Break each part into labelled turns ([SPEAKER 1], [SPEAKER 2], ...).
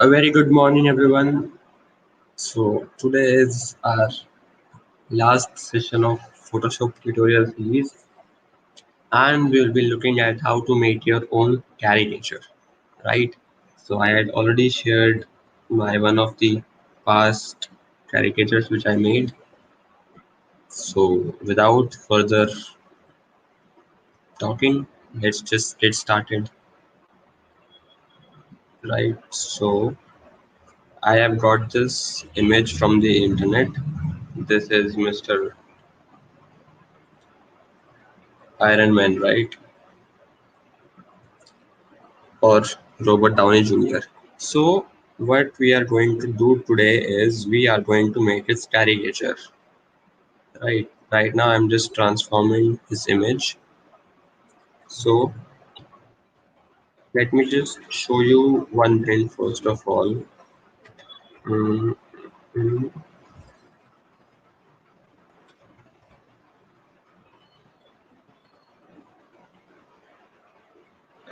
[SPEAKER 1] A very good morning, everyone. So, today is our last session of Photoshop tutorial series, and we'll be looking at how to make your own caricature, right? So, I had already shared my one of the past caricatures which I made. So, without further talking, let's just get started, right? So, I have got this image from the internet. This is Mr. Iron Man, right? Or Robert Downey Jr. So what we are going to do today is we are going to make his caricature. Right now I'm just transforming his image. So let me just show you one thing first of all. Mm, mm,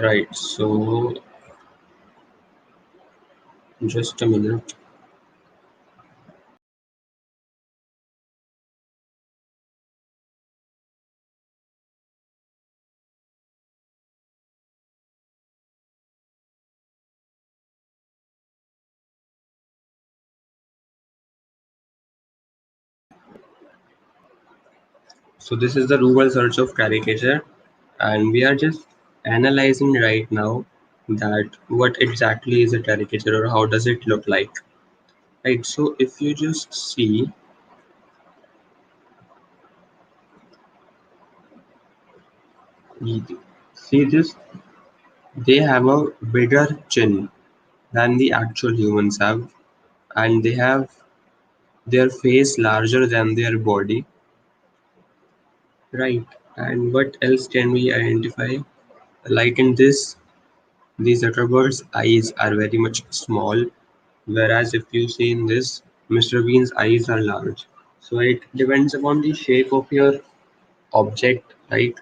[SPEAKER 1] right, so just a minute. So this is the Google search of caricature, and we are just analyzing right now that what exactly is a caricature or how does it look like. Right, so if you just see this, they have a bigger chin than the actual humans have, and they have their face larger than their body, right? And what else can we identify? Like in this, the Zuckerberg's eyes are very much small, whereas if you see in this, Mr. Bean's eyes are large. So it depends upon the shape of your object, right?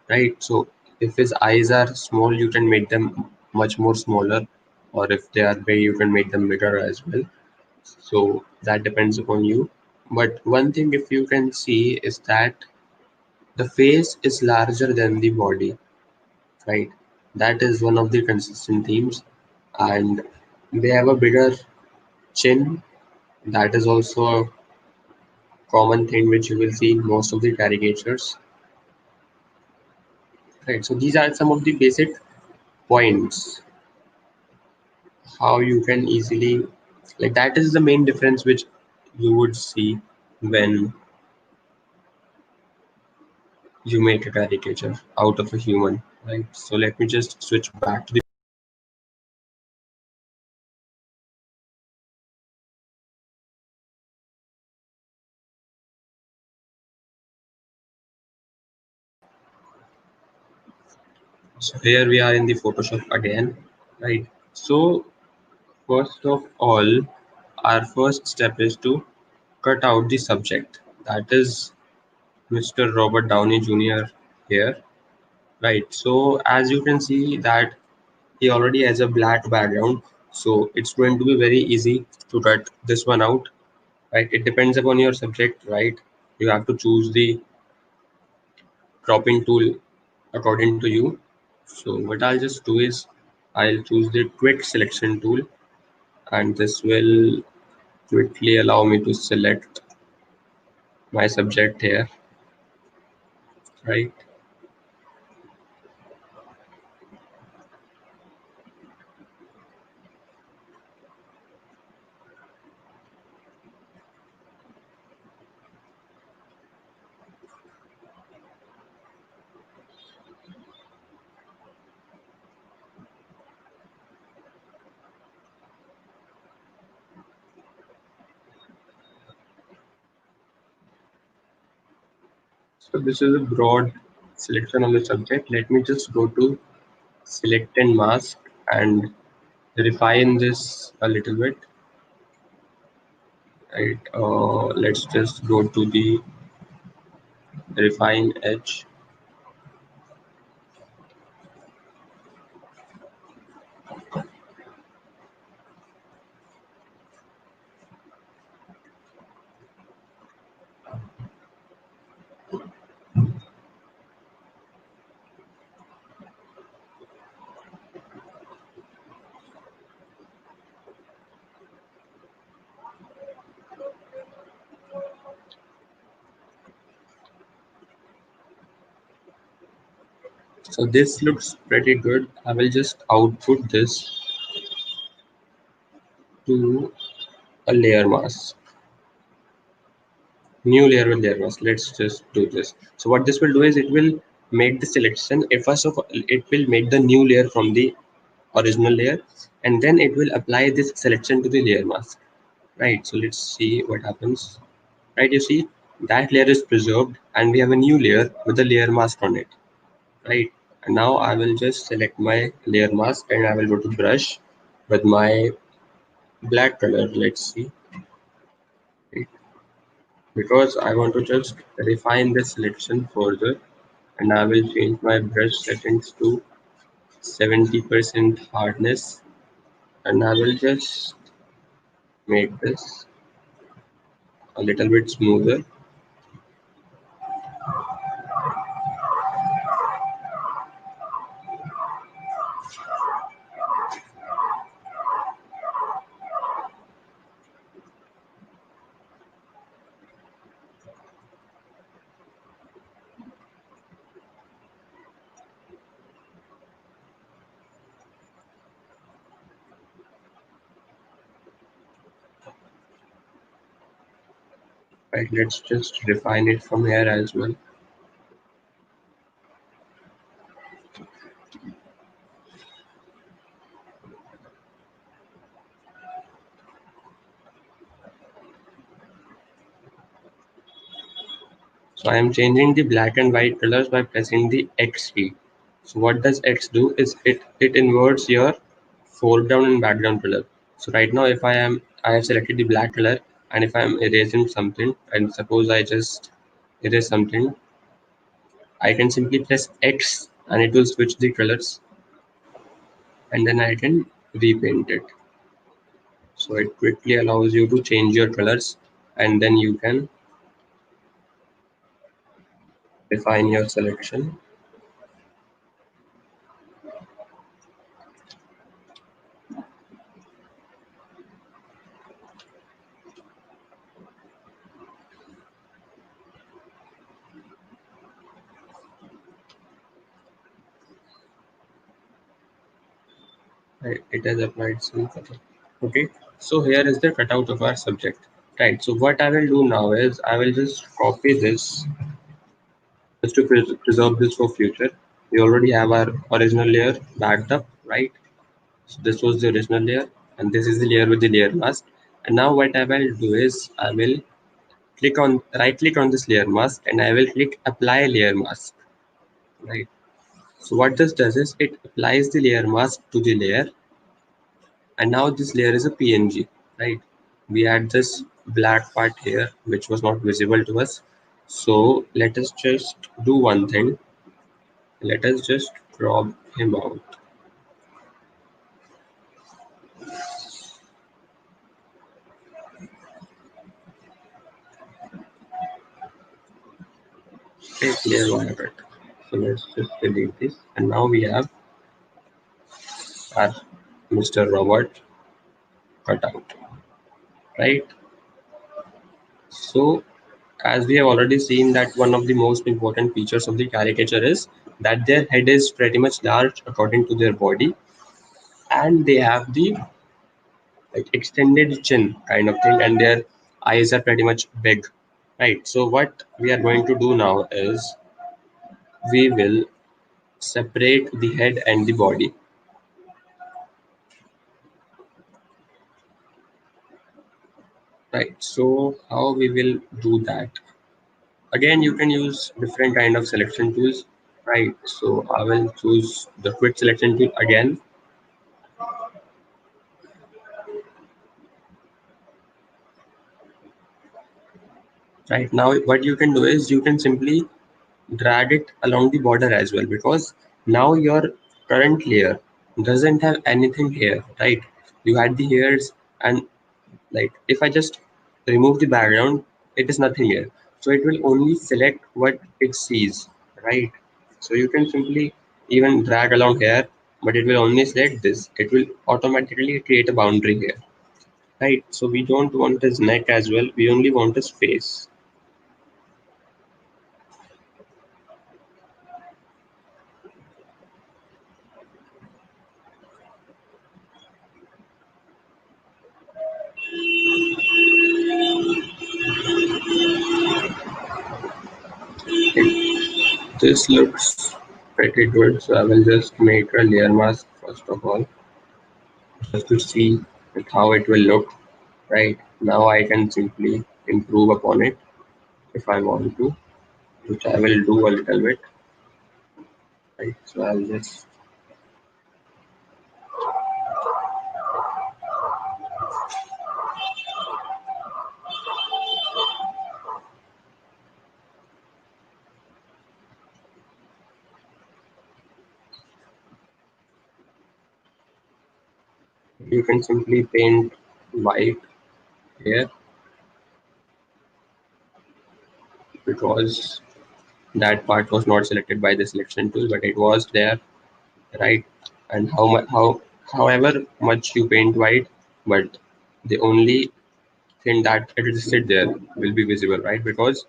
[SPEAKER 1] Right. So if his eyes are small, you can make them much more smaller, or if they are big, you can make them bigger as well. So that depends upon you. But one thing, if you can see, is that the face is larger than the body, right? That is one of the consistent themes, and they have a bigger chin. That is also a common thing which you will see in most of the caricatures, right? So these are some of the basic points how you can easily, like, that is the main difference which you would see when you make a caricature out of a human, right? So let me just switch back to the. So here we are in the Photoshop again, right? So first of all, our first step is to cut out the subject, that is Mr. Robert Downey Jr. here, right? So as you can see that he already has a black background, so it's going to be very easy to cut this one out, right? It depends upon your subject, right? You have to choose the cropping tool according to you. So what I'll just do is I'll choose the quick selection tool, and this will quickly allow me to select my subject here, right? So this is a broad selection of the subject. Let me just go to select and mask and refine this a little bit, right? Let's just go to the refine edge. So this looks pretty good. I will just output this to a layer mask. New layer with layer mask. Let's just do this. So what this will do is it will make the selection. First of all, it will make the new layer from the original layer, and then it will apply this selection to the layer mask. Right. So let's see what happens. Right. You see that layer is preserved, and we have a new layer with a layer mask on it. Right. And now I will just select my layer mask, and I will go to brush with my black color. Let's see. Right. Because I want to just refine the selection further, and I will change my brush settings to 70% hardness, and I will just make this a little bit smoother. Right, let's just refine it from here as well. So I am changing the black and white colors by pressing the X key. So what does X do is it inverts your foreground and background color. So right now if I have selected the black color, and if I am erasing something, and suppose I just erase something, I can simply press X and it will switch the colors, and then I can repaint it. So it quickly allows you to change your colors, and then you can define your selection. Right, it has applied some color. Okay, so here is the cutout of our subject. Right, so what I will do now is I will just copy this just to preserve this for future. We already have our original layer backed up, right? So this was the original layer, and this is the layer with the layer mask. And now what I will do is I will right click on this layer mask, and I will click apply layer mask. Right. So what this does is it applies the layer mask to the layer, and now this layer is a PNG, right? We had this black part here which was not visible to us. So let us just do one thing. Let us just crop him out. Okay, clear wire. So let's just delete this, and now we have our Mr. Robot cut out, right? So as we have already seen that one of the most important features of the caricature is that their head is pretty much large according to their body, and they have the like extended chin kind of thing, and their eyes are pretty much big, right? So what we are going to do now is we will separate the head and the body. Right, so how we will do that? Again, you can use different kind of selection tools, right? So I will choose the quick selection tool again. Right now what you can do is you can simply drag it along the border as well, because now your current layer doesn't have anything here, right? You had the hairs, and like if I just remove the background, it is nothing here, so it will only select what it sees, right? So you can simply even drag along here, but it will only select this. It will automatically create a boundary here, right? So we don't want his neck as well, we only want his face. This looks pretty good, so I will just make a layer mask first of all, just to see how it will look. Right now, I can simply improve upon it if I want to, which I will do a little bit. Right, so I'll just you can simply paint white here because that part was not selected by the selection tool, but it was there, right? And however much you paint white, but the only thing that existed there will be visible, right? Because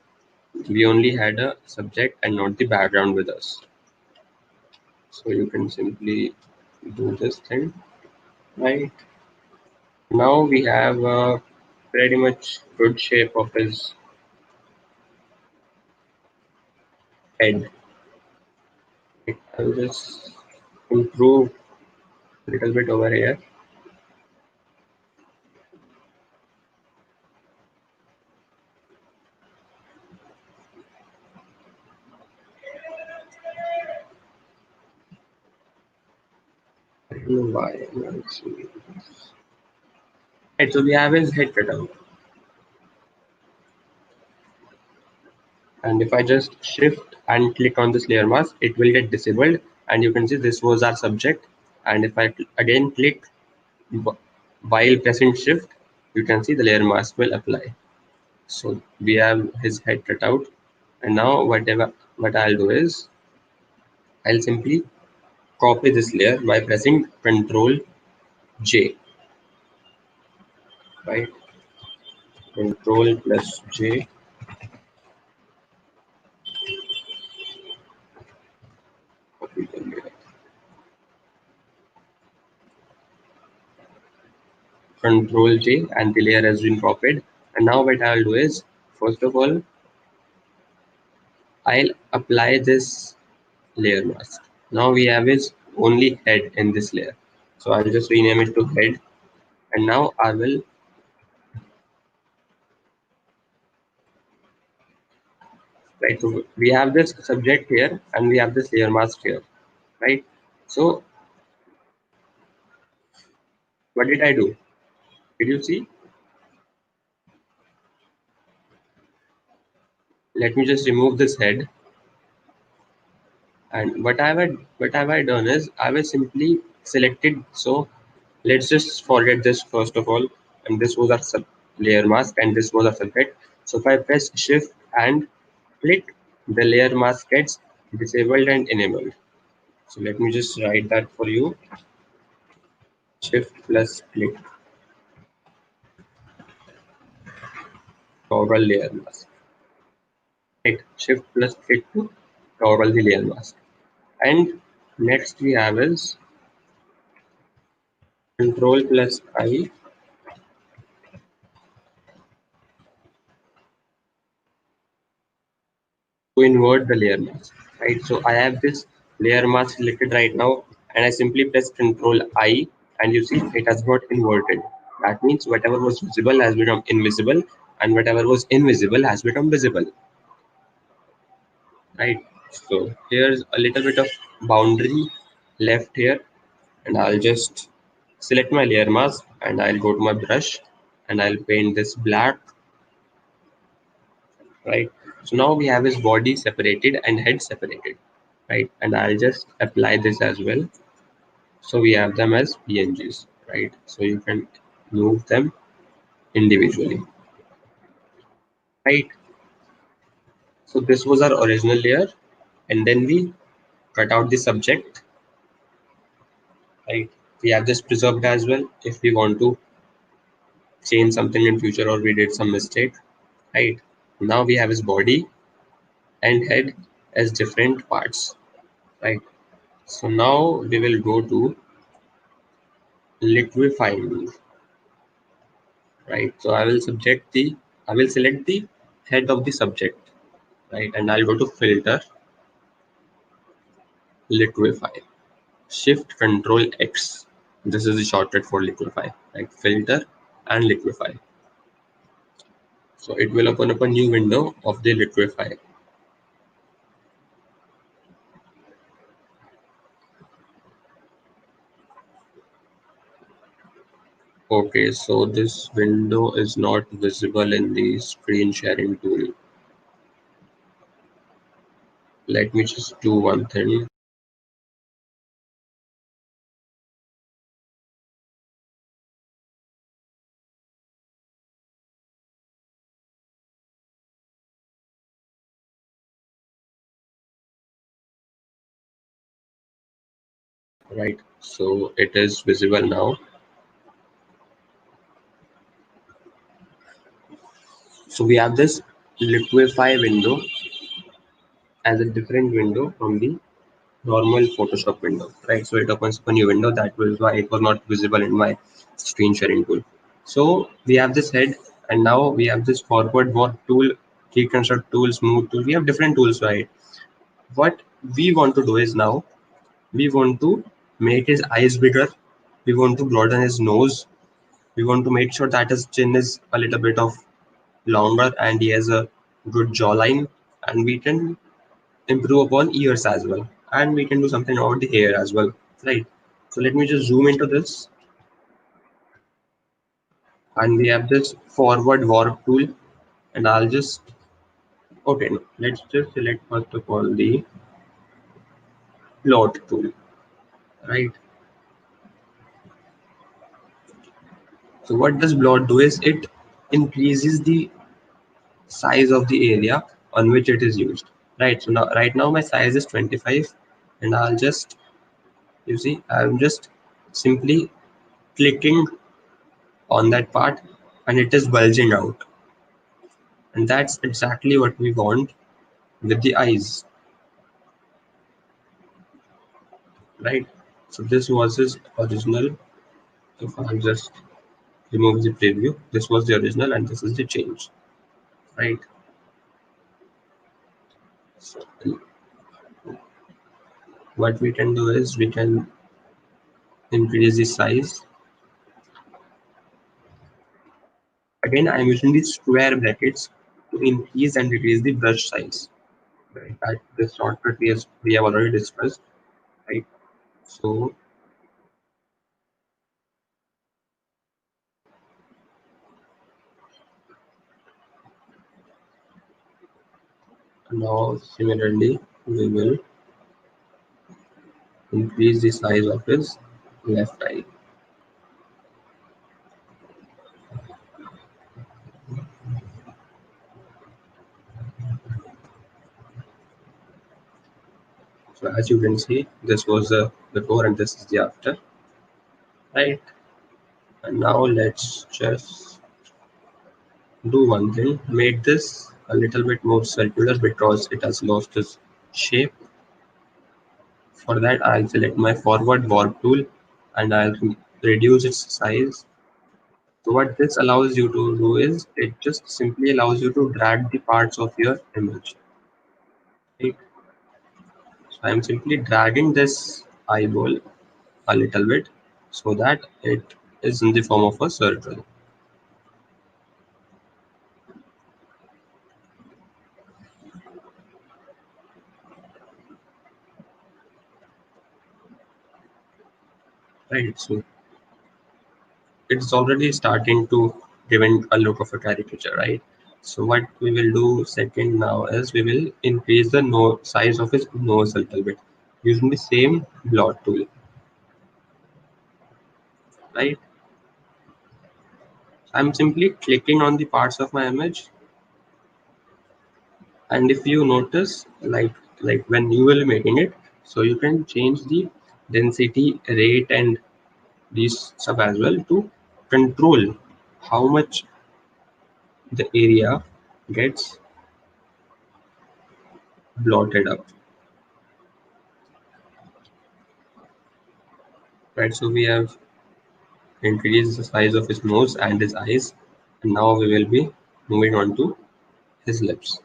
[SPEAKER 1] we only had a subject and not the background with us. So you can simply do this thing, right? Now we have a pretty much good shape of his head. I'll just improve a little bit over here. I don't know why I'm not seeing this. Right, so we have his head cut out. And if I just shift and click on this layer mask, it will get disabled. And you can see this was our subject. And if I again click while pressing shift, you can see the layer mask will apply. So we have his head cut out. And now what I'll do is I'll simply copy this layer by pressing Control J, right? Control plus J. Copy the layer. Control J, and the layer has been copied. And now what I'll do is, first of all, I'll apply this layer mask. Now we have his only head in this layer. So I'll just rename it to head. And now I will, right, so we have this subject here and we have this layer mask here, right? So what did I do? Did you see? Let me just remove this head. And what have I done is I will simply selected. So let's just forget this first of all. And this was our layer mask and this was our subject. So if I press shift and click, the layer mask gets disabled and enabled. So let me just write that for you. Shift plus click, toggle layer mask. Right. Shift plus click to toggle the layer mask. And next we have is Control plus I to invert the layer mask, right? So I have this layer mask selected right now, and I simply press Control I, and you see it has got inverted. That means whatever was visible has become invisible, and whatever was invisible has become visible, right? So here's a little bit of boundary left here, and I'll just select my layer mask, and I'll go to my brush, and I'll paint this black, right? So now we have his body separated and head separated, right? And I'll just apply this as well. So we have them as PNGs, right? So you can move them individually, right? So this was our original layer, and then we cut out the subject, right? We have this preserved as well if we want to change something in future or we did some mistake, right? Now we have his body and head as different parts, right? So now we will go to liquefying, right? So I will select the head of the subject, right? And I'll go to filter, liquefy. Shift Control X. This is the shortcut for liquefy, like filter and liquefy. So it will open up a new window of the liquefy. Okay, so this window is not visible in the screen sharing tool. Let me just do one thing. Right, so it is visible now. So we have this liquefy window as a different window from the normal Photoshop window, right? So it opens up a new window. That was why it was not visible in my screen sharing tool. So we have this head, and now we have this forward warp tool, reconstruct tool, smooth tool. We have different tools, right? What we want to do is now we want to make his eyes bigger. We want to broaden his nose. We want to make sure that his chin is a little bit of longer and he has a good jawline. And we can improve upon ears as well, and we can do something about the hair as well, right? So let me just zoom into this, and we have this forward warp tool, and I'll just, okay, no, let's just select first of all the plot tool, right? So what does blot do is it increases the size of the area on which it is used, right? So now right now my size is 25, and I'll just, you see, I'm just simply clicking on that part, and it is bulging out. And that's exactly what we want with the eyes, right? So this was his original. If I just remove the preview, this was the original and this is the change, right? So what we can do is we can increase the size. Again, I'm using the square brackets to increase and decrease the brush size, right? That this shortcut we have already discussed, right? So now similarly we will increase the size of his left eye. So as you can see, this was the before and this is the after, right? And now let's just do one thing, make this a little bit more circular because it has lost its shape. For that, I'll select my forward warp tool and I'll reduce its size. So what this allows you to do is it just simply allows you to drag the parts of your image, right? So I'm simply dragging this eyeball a little bit so that it is in the form of a circle. Right, so it's already starting to give a look of a caricature, right? So what we will do second now is we will increase the size of his nose a little bit using the same blot tool, right? I'm simply clicking on the parts of my image, and if you notice, like when you will making it, so you can change the density, rate, and these stuff as well to control how much the area gets blotted up, right? So we have increased the size of his nose and his eyes, and now we will be moving on to his lips.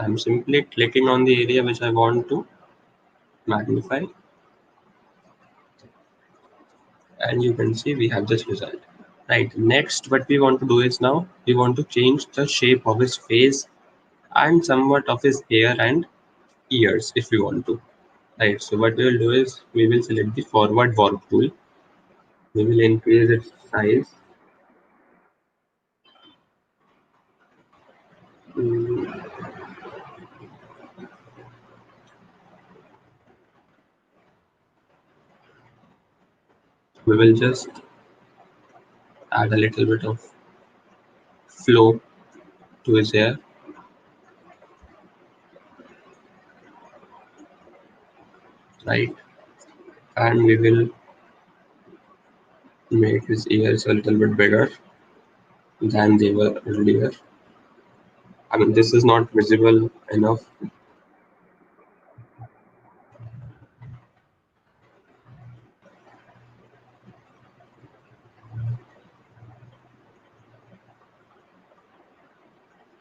[SPEAKER 1] I'm simply clicking on the area which I want to magnify, and you can see we have this result. Right, next what we want to do is now we want to change the shape of his face and somewhat of his hair and ears if we want to. Right, so what we will do is we will select the forward warp tool. We will increase its size. Mm, we will just add a little bit of flow to his hair. Right, and we will make his ears a little bit bigger than they were earlier. I mean, this is not visible enough.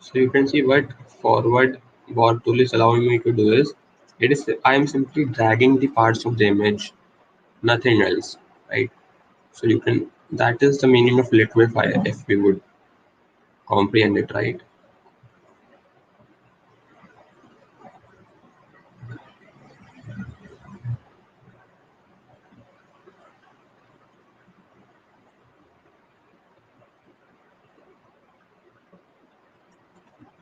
[SPEAKER 1] So you can see what forward warp tool is allowing me to do is I am simply dragging the parts of the image, nothing else. Right. So you can, that is the meaning of liquify if we would comprehend it, right?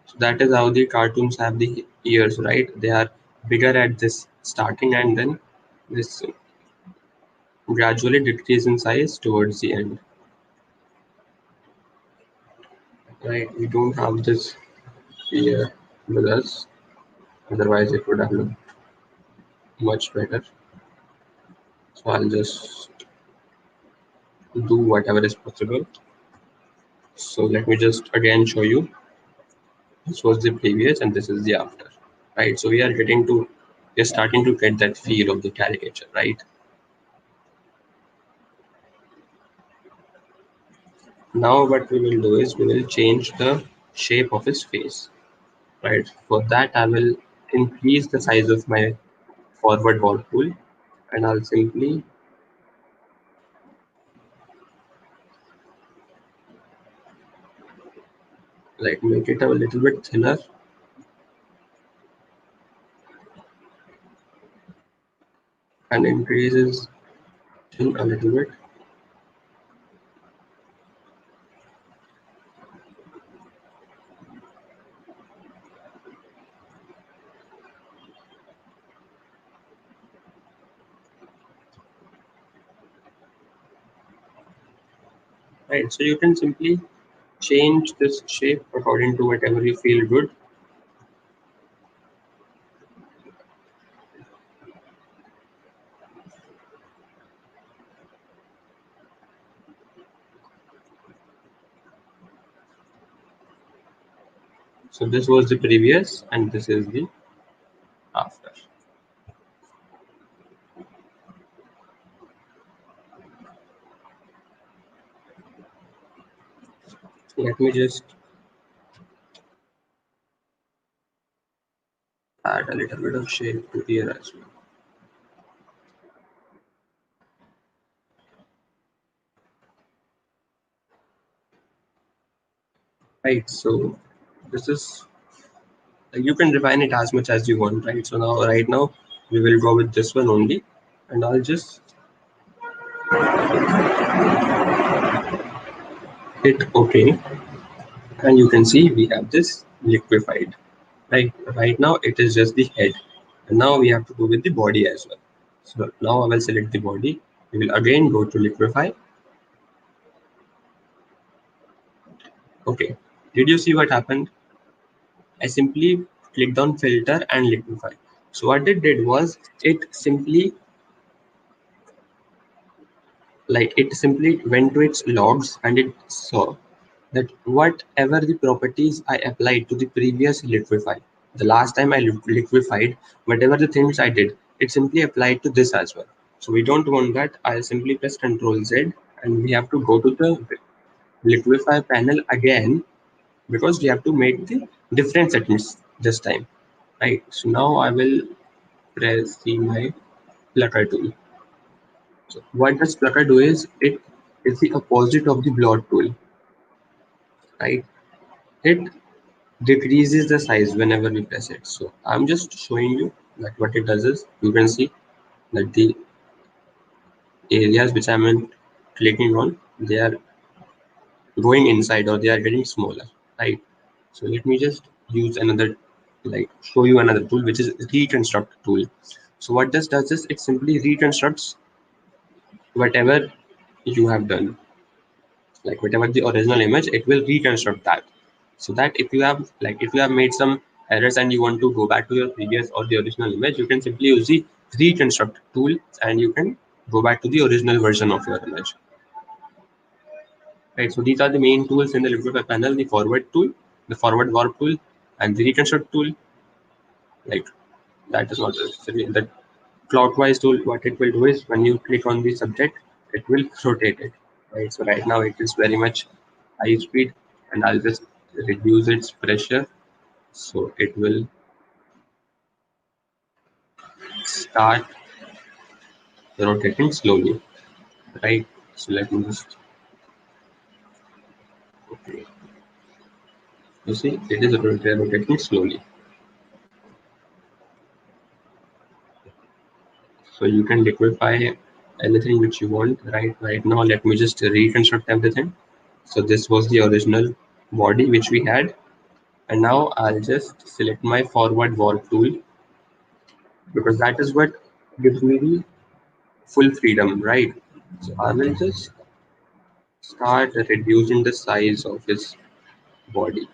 [SPEAKER 1] So that is how the cartoons have the ears, right? They are bigger at this starting and then this gradually decrease in size towards the end. Right, we don't have this here with us, otherwise it would have looked much better. So I'll just do whatever is possible. So let me just again show you. This was the previous and this is the after. Right. So we are starting to get that feel of the caricature, right? Now what we will do is we will change the shape of his face. Right. For that I will increase the size of my forward wall tool, and I'll simply like make it a little bit thinner and increase his chin a little bit. Right. So you can simply change this shape according to whatever you feel good. So this was the previous and this is the after. Let me just add a little bit of shape to here as well. Right. So this is, you can refine it as much as you want, right? So now right now we will go with this one only, and I'll just hit OK, and you can see we have this liquefied. Right now it is just the head, and now we have to go with the body as well. So now I will select the body. We will again go to liquefy. Okay, did you see what happened? I simply clicked on filter and liquefy. So what it did was it simply went to its logs and it saw that whatever the properties I applied to the previous liquefy, the last time I liquefied, whatever the things I did, it simply applied to this as well. So we don't want that. I'll simply press Ctrl Z and we have to go to the liquefy panel again because we have to make the different settings. this time, right? So now I will press my flutter tool. So what does flutter do is it is the opposite of the blot tool, right? It decreases the size whenever we press it. So I'm just showing you that what it does is you can see that the areas which I'm clicking on, they are going inside or they are getting smaller, right? So let me just use another, like show you another tool, which is reconstruct tool. So what this does is it simply reconstructs whatever you have done, like whatever the original image, it will reconstruct that. So that if you have, like if you have made some errors and you want to go back to your previous or the original image, you can simply use the reconstruct tool and you can go back to the original version of your image. Right, so these are the main tools in the liquid panel: the forward tool, the forward warp tool, and the reconstruct tool. Like that is not necessary. The clockwise tool, what it will do is when you click on the subject, it will rotate it. Right, so right now it is very much high speed, and I'll just reduce its pressure so it will start rotating slowly. Right, so let me just, okay, you see it is rotating slowly. So you can liquefy anything which you want. Right now let me just reconstruct everything. So this was the original body which we had, and now I'll just select my forward warp tool because that is what gives me the full freedom, right? So I will just start reducing the size of his body.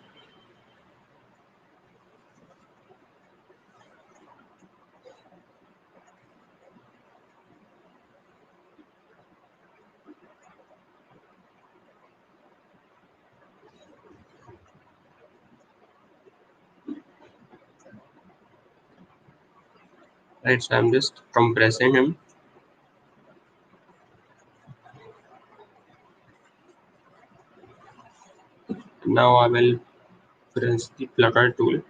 [SPEAKER 1] Right, so I'm just compressing him. Now I will press the flutter tool.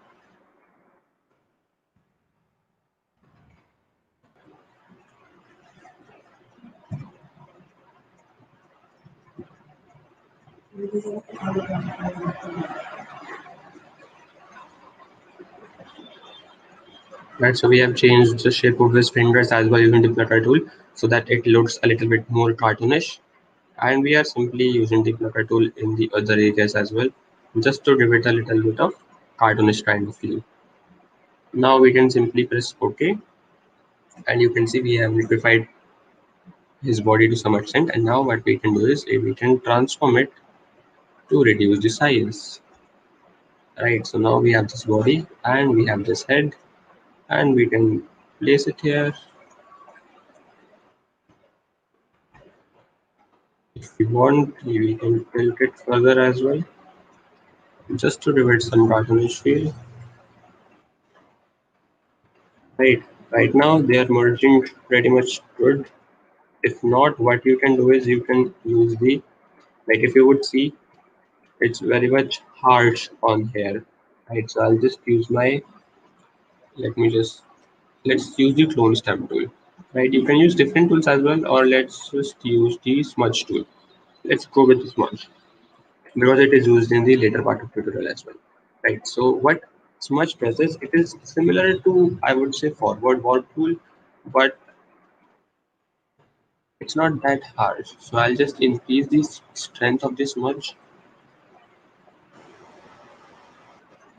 [SPEAKER 1] Right, so we have changed the shape of his fingers as well using the flutter tool so that it looks a little bit more cartoonish. And we are simply using the flutter tool in the other areas as well, just to give it a little bit of cartoonish kind of feel. Now we can simply press OK, and you can see we have liquefied his body to some extent. And now what we can do is we can transform it to reduce the size. Right, so now we have this body and we have this head, and we can place it here. If we want, we can tilt it further as well, just to give it some cartoonish feel. Right, right now they are merging pretty much good. If not, what you can do is you can use the, like if you would see, it's very much harsh on here. Right, so I'll just use my, let me just, let's use the clone stamp tool. Right, you can use different tools as well, or let's just use the smudge tool. Let's go with the smudge because it is used in the later part of tutorial as well. Right, so what smudge does is it is similar to, I would say, forward warp tool, but it's not that harsh. So I'll just increase the strength of this smudge.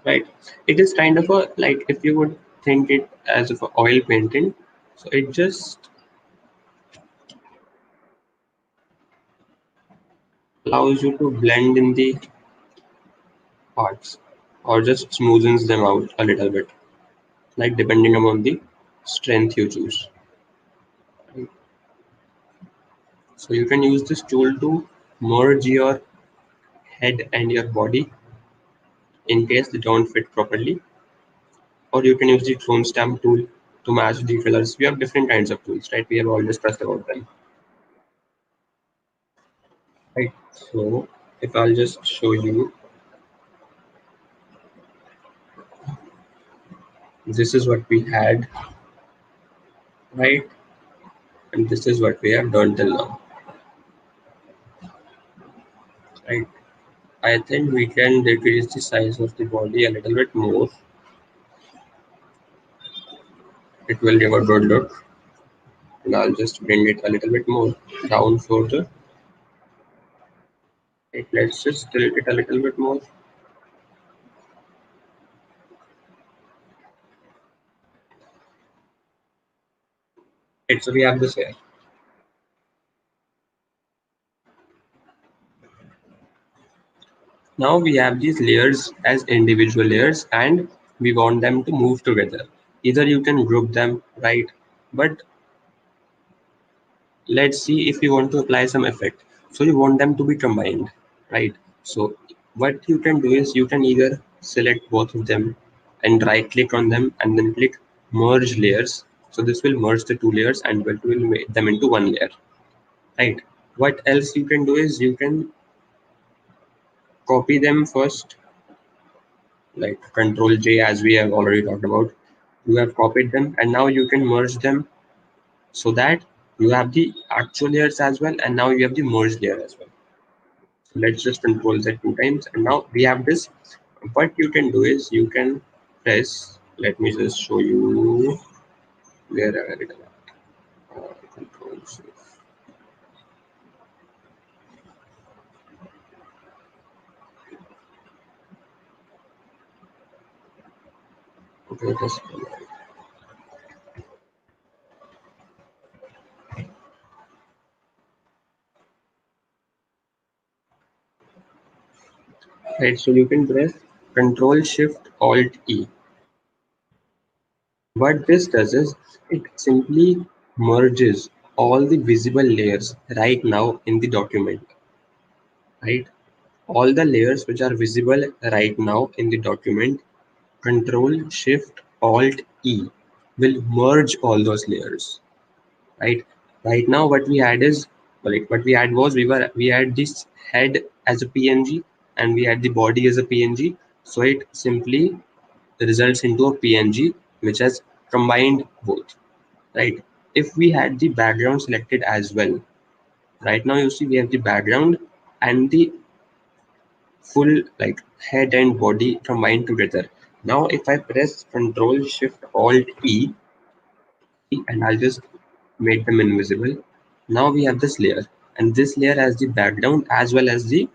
[SPEAKER 1] Right, it is kind of a, like if you would think it as of a oil painting, so it just allows you to blend in the parts or just smoothens them out a little bit, like depending upon the strength you choose. So you can use this tool to merge your head and your body in case they don't fit properly, or you can use the clone stamp tool to match the colors. We have different kinds of tools, right? We have all discussed about them. Right, so if I'll just show you, This is what we had, right? And this is what we have done till now, right? I think we can decrease the size of the body a little bit more. It will give a good look. And I'll just bring it a little bit more down further. Right, let's just tilt it a little bit more. Right, so we have this here. Now we have these layers as individual layers and we want them to move together. Either you can group them, right? But let's see if you want to apply some effect. So you want them to be combined, right? So what you can do is you can either select both of them and right click on them and then click merge layers. So this will merge the two layers and will make them into one layer, right? What else you can do is you can copy them first, like Control J, as we have already talked about. You have copied them and now you can merge them so that you have the actual layers as well and now you have the merged layer as well. So let's just control that two times and now we have this. What you can do is you can press, let me just show you where I had it. Control C. Okay, just right. So you can press Control Shift Alt E. What this does is it simply merges all the visible layers right now in the document, right? All the layers which are visible right now in the document, Control Shift Alt E will merge all those layers, right? Right now, what we had is like what we had was we had this head as a PNG and we had the body as a PNG. So it simply results into a PNG which has combined both, right? If we had the background selected as well, right now you see we have the background and the full like head and body combined together. Now if I press Control Shift Alt E and I'll just make them invisible, now we have this layer and this layer has the background as well as the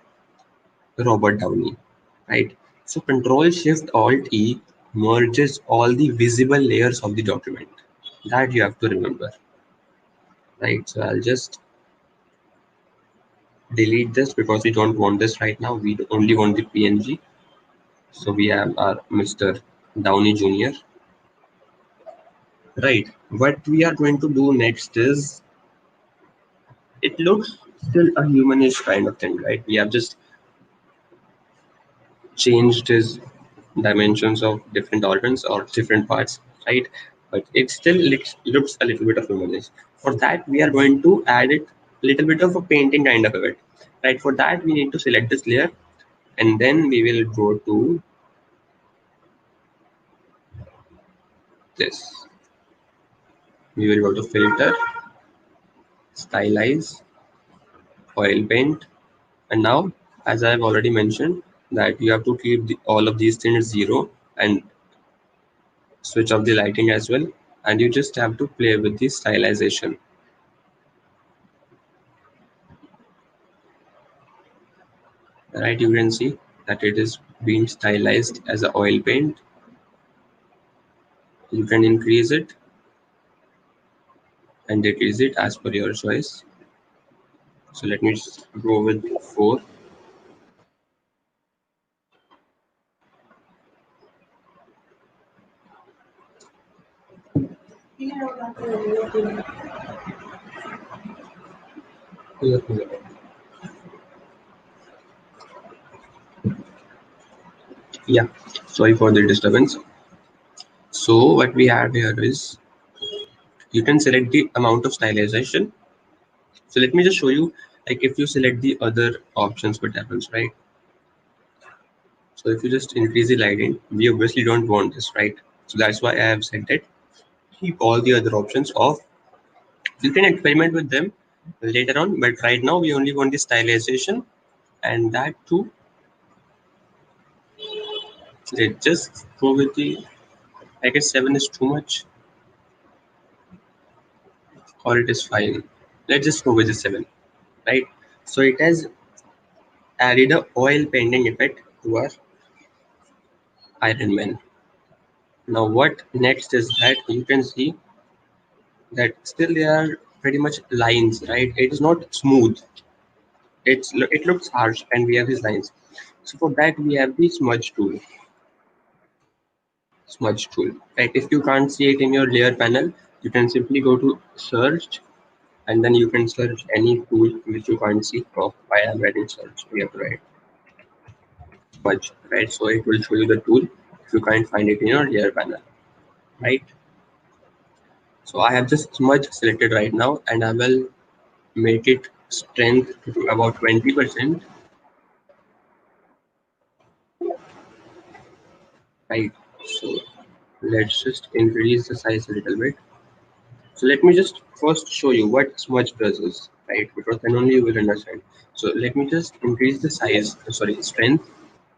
[SPEAKER 1] Robert Downey, right? So Control Shift Alt E merges all the visible layers of the document. That you have to remember, right? So I'll just delete this because we don't want this right now. We only want the PNG. So we have our Mr. Downey Jr. Right. What we are going to do next is it looks still a humanish kind of thing, right? We have just changed his dimensions of different organs or different parts, right? But it still looks a little bit of humanish. For that, we are going to add it a little bit of a painting kind of effect, right? For that, we need to select this layer and then we will go to this. We will go to filter, stylize, oil paint, and now as I have already mentioned that you have to keep all of these things zero and switch off the lighting as well, and you just have to play with the stylization. Right, you can see that it is being stylized as a oil paint. You can increase it and decrease it as per your choice. So let me just go with 4. Yeah, sorry for the disturbance. So what we have here is you can select the amount of stylization. So let me just show you, like if you select the other options, what happens, right? So if you just increase the lighting, we obviously don't want this, right? So that's why I have said that keep all the other options off. You can experiment with them later on, but right now we only want the stylization, and that too. Let's just go with the. I guess 7 is too much, or it is fine. Let's just go with the 7, right? So it has added a oil painting effect to our Iron Man. Now what next is that you can see that still there are pretty much lines, right? It is not smooth. It looks harsh, and we have these lines. So for that we have the smudge tool, right? If you can't see it in your layer panel, you can simply go to search, and then you can search any tool which you can't see. Oh, I am writing search here, right? Smudge, right? So it will show you the tool if you can't find it in your layer panel, right? So I have just smudge selected right now, and I will make it strength to about 20%, right? So let's just increase the size a little bit. So let me just first show you what smudge does is, right? Because then only you will understand. So let me just increase the size, sorry, strength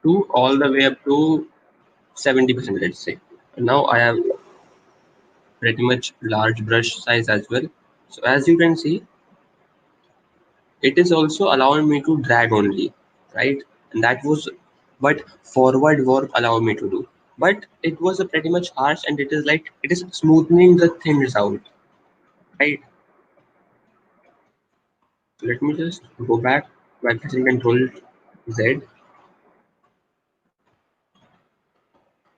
[SPEAKER 1] to all the way up to 70%, let's say. And now I have pretty much large brush size as well. So as you can see, it is also allowing me to drag only, right? And that was what forward work allowed me to do. But it was a pretty much harsh, and it is like it is smoothing the things out, right? So let me just go back by pressing Control Z,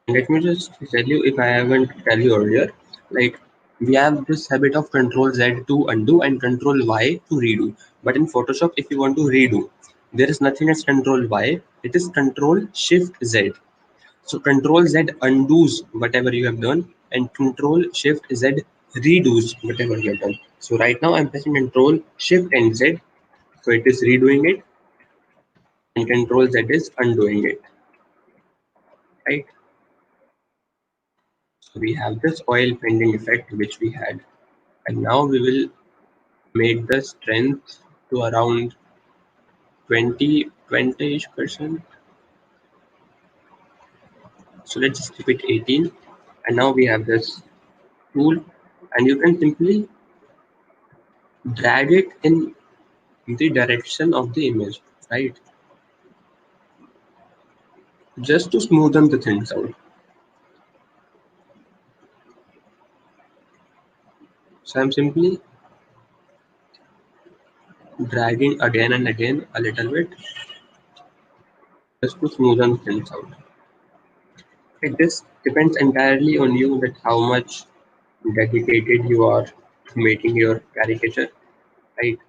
[SPEAKER 1] and let me just tell you, if I haven't tell you earlier, like we have this habit of Control Z to undo and Control Y to redo. But in Photoshop, if you want to redo, there is nothing as Control Y. It is Control Shift Z. So Control Z undoes whatever you have done, and Control Shift Z redoes whatever you have done. So right now I'm pressing Control Shift and Z, so it is redoing it, and Control Z is undoing it, right? So we have this oil painting effect which we had, and now we will make the strength to around 20-ish percent. So let's just keep it 18, and now we have this tool, and you can simply drag it in the direction of the image, right? Just to smoothen the things out. So I'm simply dragging again and again a little bit just to smoothen things out. This depends entirely on you, that how much dedicated you are to making your caricature, right?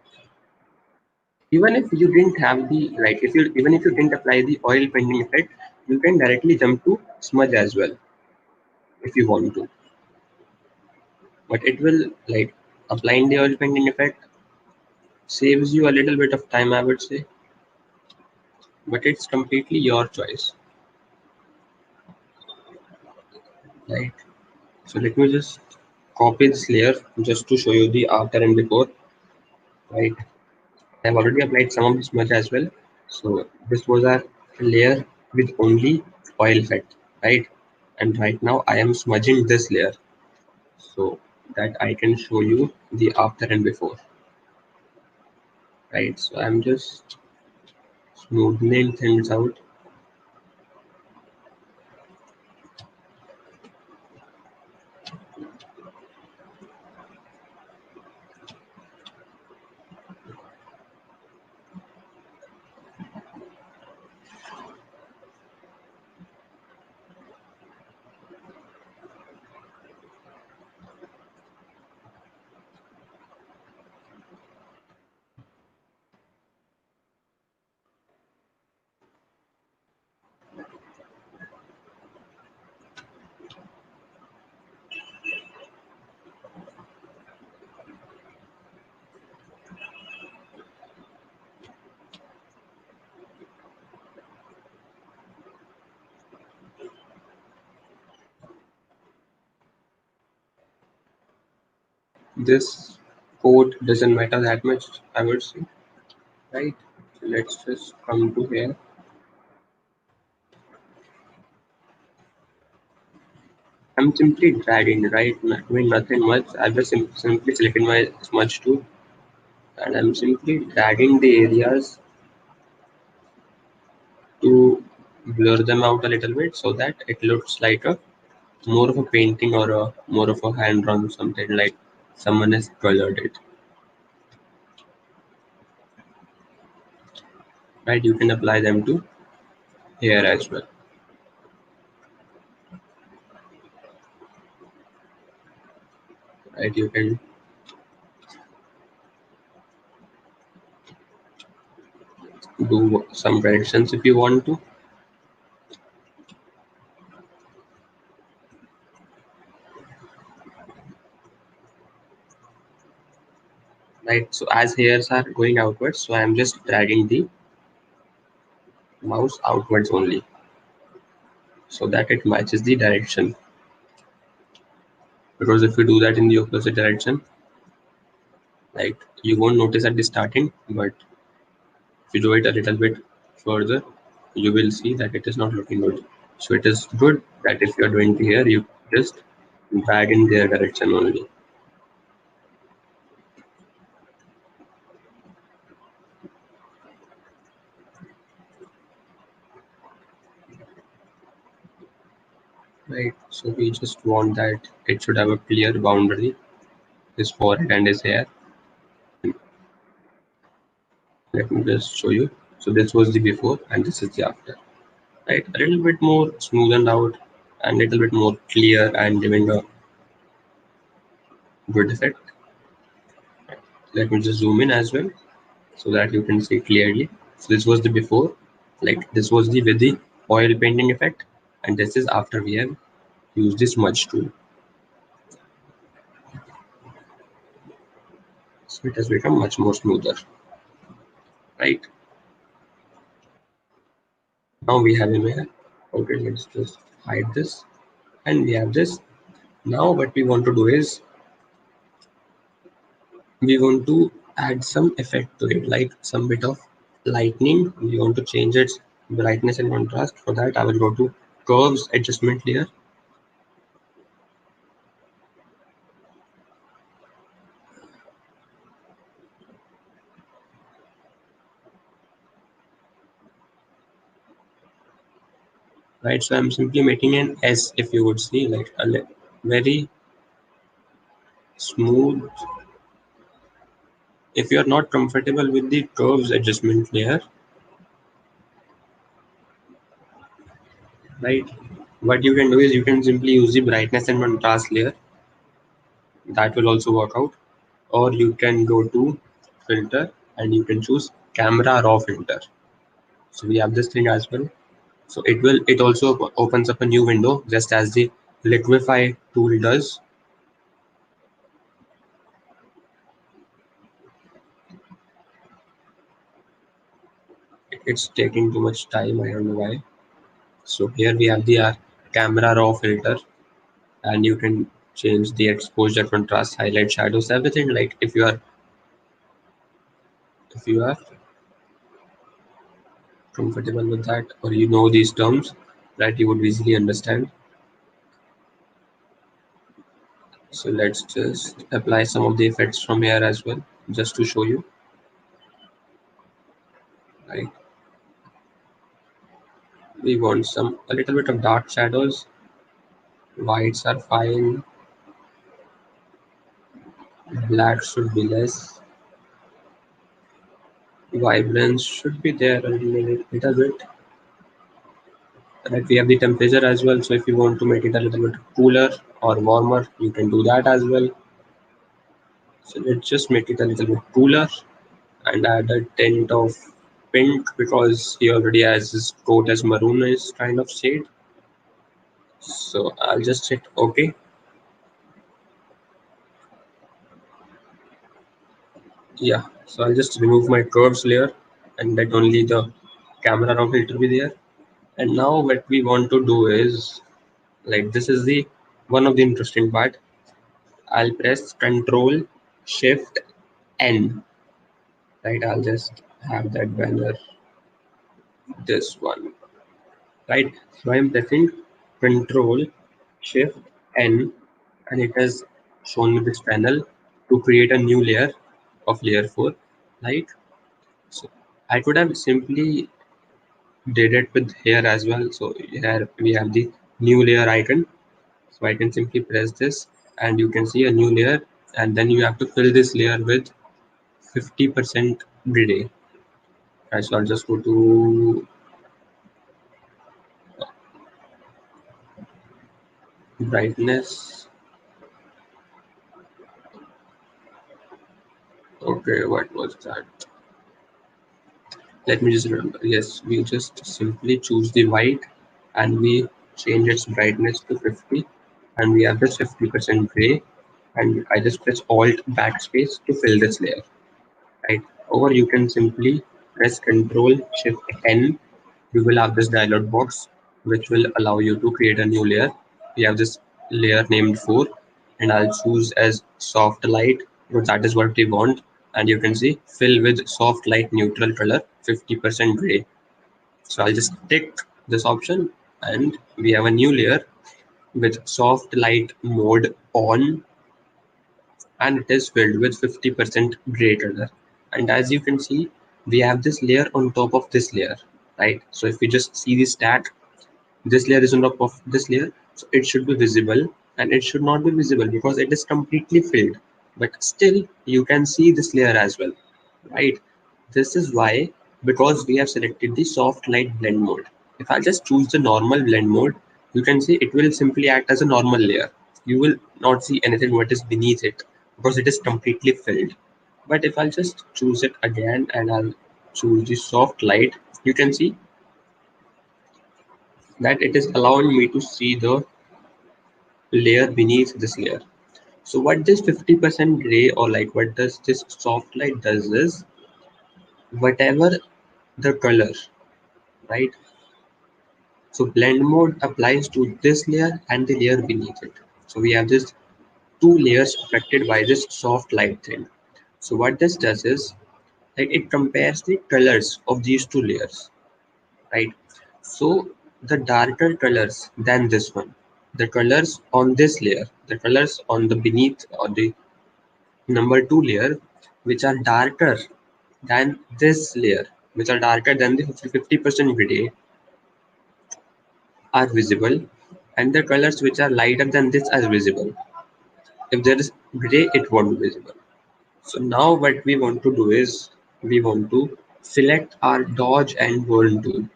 [SPEAKER 1] Even if you didn't have the, like, if you even if you didn't apply the oil painting effect, you can directly jump to smudge as well if you want to. But it will, like, applying the oil painting effect saves you a little bit of time, I would say, but it's completely your choice, right? So let me just copy this layer just to show you the after and before, right? I've already applied some of the smudge as well. So this was our layer with only oil effect, right? And right now I am smudging this layer so that I can show you the after and before, right? So I'm just smoothing things out. This code doesn't matter that much, I would say, right? So let's just come to here. I'm simply dragging, right? Not doing nothing much. I've just simply selected my smudge tool and I'm simply dragging the areas to blur them out a little bit so that it looks like a more of a painting or a more of a hand drawn something like someone has colored it. Right? You can apply them to here as well. Right? You can do some predictions if you want to. Right? So as hairs are going outwards, so I'm just dragging the mouse outwards only so that it matches the direction. Because if you do that in the opposite direction, like you won't notice at the starting, but if you do it a little bit further, you will see that it is not looking good. So it is good that if you're doing here, you just drag in their direction only. Right. So we just want that it should have a clear boundary, his forehead and his hair. Let me just show you. So this was the before and this is the after. Right. A little bit more smoothened out and a little bit more clear and giving a good effect. Let me just zoom in as well so that you can see clearly. So this was the before, like this was the with the oil painting effect, and this is after we have used this smudge tool. So it has become much more smoother, right? Now we have him here. Okay, let's just hide this, and we have this. Now what we want to do is we want to add some effect to it, like some bit of lightning. We want to change its brightness and contrast. For that, I will go to curves adjustment layer. Right, so I'm simply making an S, if you would see, like a very smooth. If you are not comfortable with the curves adjustment layer, right, what you can do is you can simply use the brightness and contrast layer. That will also work out. Or you can go to filter and you can choose camera raw filter. So we have this thing as well. So it also opens up a new window just as the liquify tool does. It's taking too much time, I don't know why. So here we have the camera raw filter, and you can change the exposure, contrast, highlight, shadows, everything. Like if you are comfortable with that, or you know these terms, that you would easily understand. So let's just apply some of the effects from here as well, just to show you. Right, we want some a little bit of dark shadows. Whites are fine. Black should be less. Vibrance should be there a little bit. Right, we have the temperature as well, so if you want to make it a little bit cooler or warmer, you can do that as well. So let's just make it a little bit cooler and add a tint of pink because he already has his coat as maroonish kind of shade. So I'll just hit OK. Yeah, so I'll just remove my curves layer and let only the camera raw filter be there. And now what we want to do is, like, this is the one of the interesting part. I'll press Control Shift N. Right, I'll just have that banner, this one. Right, so I'm pressing Control Shift N, and it has shown me this panel to create a new layer of layer 4. Right, so I could have simply did it with here as well. So here we have the new layer icon. So I can simply press this and you can see a new layer, and then you have to fill this layer with 50% gray. Right, so I'll just go to brightness. Okay, what was that? Let me just remember. Yes, we just simply choose the white and we change its brightness to 50, and we have this 50% gray, and I just press Alt backspace to fill this layer. Right, or you can simply press Control Shift N. You will have this dialog box which will allow you to create a new layer. We have this layer named 4, and I'll choose as soft light because that is what we want. And you can see fill with soft light neutral color 50% gray. So I'll just tick this option, and we have a new layer with soft light mode on, and it is filled with 50% gray color. And as you can see, we have this layer on top of this layer, right? So if we just see the stack, this layer is on top of this layer, so it should be visible, and it should not be visible because it is completely filled, but still you can see this layer as well, right? This is why, because we have selected the soft light blend mode. If I just choose the normal blend mode, you can see it will simply act as a normal layer. You will not see anything what is beneath it because it is completely filled. But if I'll just choose it again and I'll choose the soft light, you can see that it is allowing me to see the layer beneath this layer. So what this 50% gray, or like what does this soft light does is, whatever the color, right? So blend mode applies to this layer and the layer beneath it. So we have this two layers affected by this soft light thing. So what this does is, like, it compares the colors of these two layers, right? So the darker colors than this one, the colors on this layer, the colors on the beneath or the number 2 layer, which are darker than this layer, which are darker than the 50% gray, are visible, and the colors which are lighter than this are visible. If there is gray, it won't be visible. So now what we want to do is, we want to select our dodge and burn tool.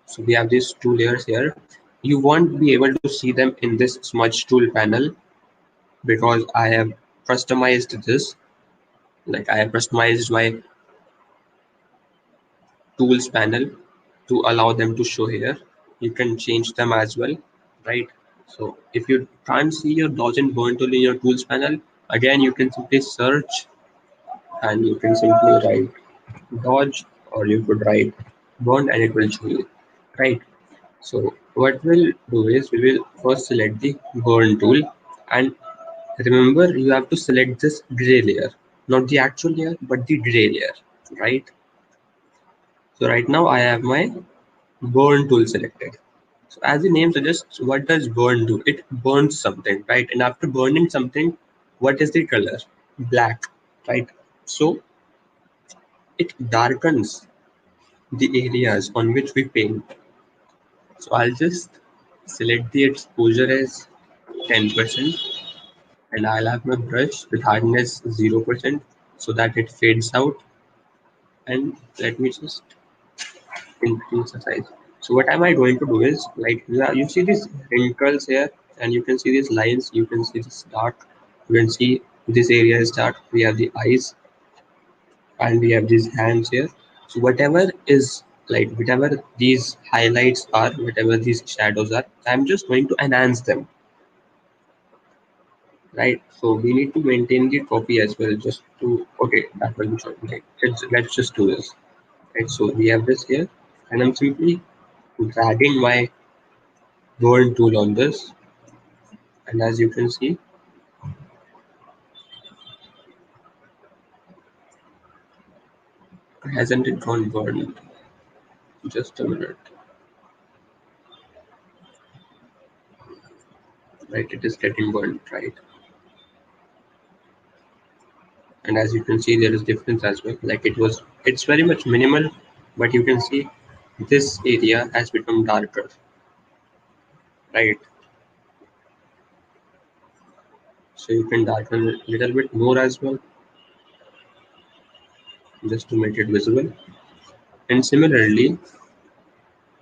[SPEAKER 1] So we have these two layers here. You won't be able to see them in this smudge tool panel because I have customized this. Like, I have customized my tools panel to allow them to show here. You can change them as well, right? So if you can't see your dodge and burn tool in your tools panel, again you can simply search and you can simply write dodge, or you could write burn and it will show you, right? So what we'll do is, we will first select the burn tool, and remember you have to select this gray layer, not the actual layer but the gray layer, right? So right now I have my burn tool selected. So as the name suggests, what does burn do? It burns something, right? And after burning something, what is the color? Black, right? So it darkens the areas on which we paint. So I'll just select the exposure as 10%, and I'll have my brush with hardness 0% so that it fades out. And let me just increase the size. So what am I going to do is, like, you see these wrinkles here, and you can see these lines, you can see this dark, you can see this area is dark. We have the eyes and we have these hands here. So whatever is, like, whatever these highlights are, whatever these shadows are, I'm just going to enhance them, right? So we need to maintain the copy as well, just to, okay, that will be short. Okay, let's just do this, right? So we have this here, and I'm simply dragging my burn tool on this, and as you can see, Hasn't it gone burned? Just a minute. Right, it is getting burned, right? And as you can see, there is difference as well. Like it's very much minimal, but you can see this area has become darker, right? So you can darken it a little bit more as well, just to make it visible. And similarly,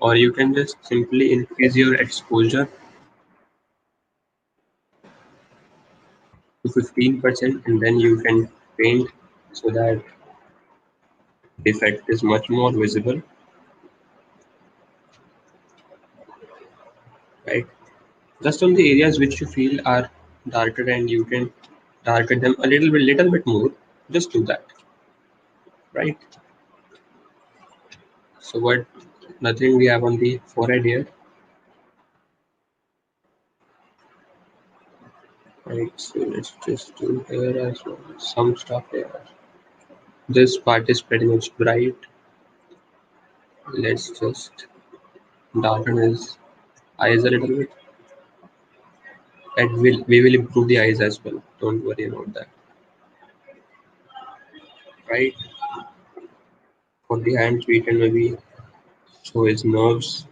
[SPEAKER 1] or you can just simply increase your exposure to 15%, and then you can paint so that the effect is much more visible, right? Just on the areas which you feel are darker, and you can darken them a little bit more. Just do that, right? So what? Nothing we have on the forehead here, right? So let's just do here as well. Some stuff here. This part is pretty much bright. Let's just darken his eyes a little bit, and we will improve the eyes as well. Don't worry about that, right? For the hands, we can maybe show his nerves,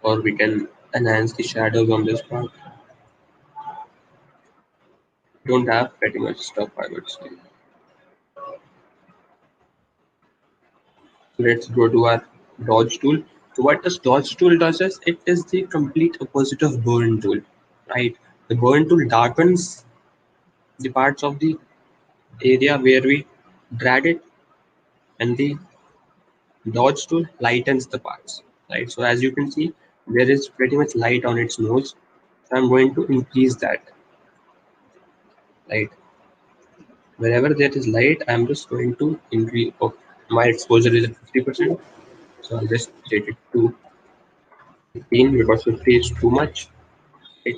[SPEAKER 1] or we can enhance the shadows on this part. Don't have pretty much stuff, I would say. Let's go to our dodge tool. So what this dodge tool does is it is the complete opposite of burn tool, right? The burn tool darkens the parts of the area where we drag it, and the dodge tool lightens the parts, right? So as you can see, there is pretty much light on its nose. So I'm going to increase that, right? Wherever there is light, I'm just going to increase. Oh, my exposure is at 50%, so I'll just take it to 15 because 50 is too much. Right?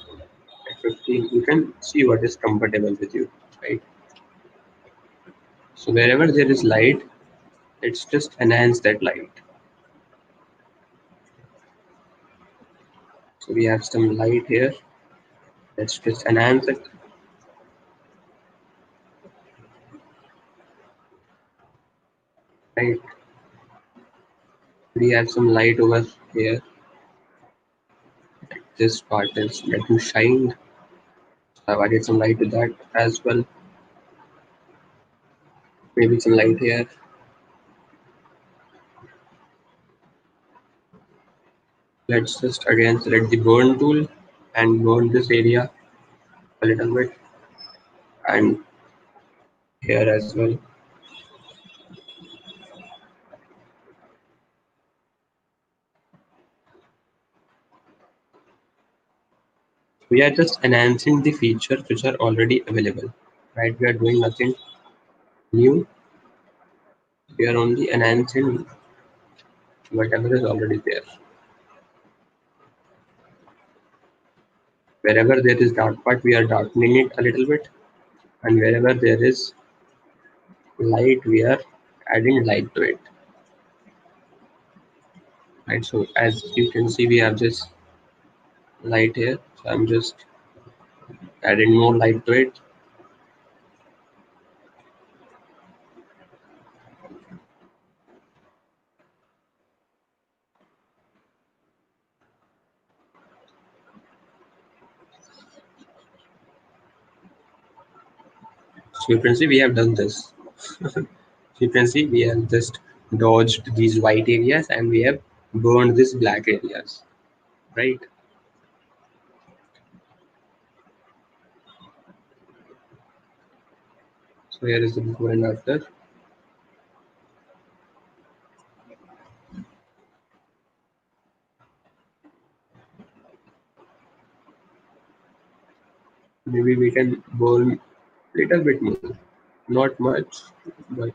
[SPEAKER 1] At 15, you can see what is comfortable with you, right? So wherever there is light, let's just enhance that light. So we have some light here. Let's just enhance it, right? We have some light over here. This part is getting shined. I've added some light to that as well. Maybe some light here. Let's just again select the burn tool and burn this area a little bit, and here as well. We are just enhancing the features which are already available, right? We are doing nothing new. We are only enhancing whatever is already there. Wherever there is dark part, we are darkening it a little bit, and wherever there is light, we are adding light to it, right? So as you can see, we have this light here. So I'm just adding more light to it. So you can see we have done this. So you can see we have just dodged these white areas and we have burned these black areas, right? So here is the before and after. Maybe we can burn little bit more, not much, but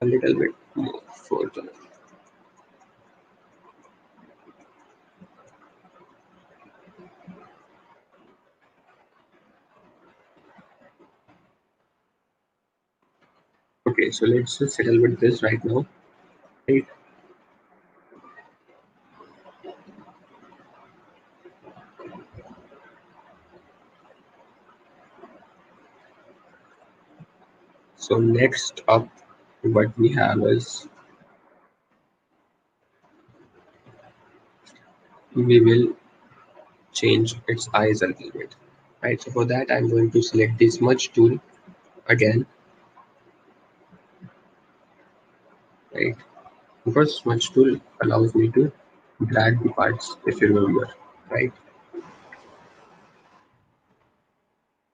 [SPEAKER 1] a little bit more further. Okay, so let's just settle with this right now. Right. So next up, what we have is we will change its eyes a little bit. Right. So for that, I'm going to select the smudge tool again. Right. Because smudge tool allows me to drag the parts, if you remember. Right.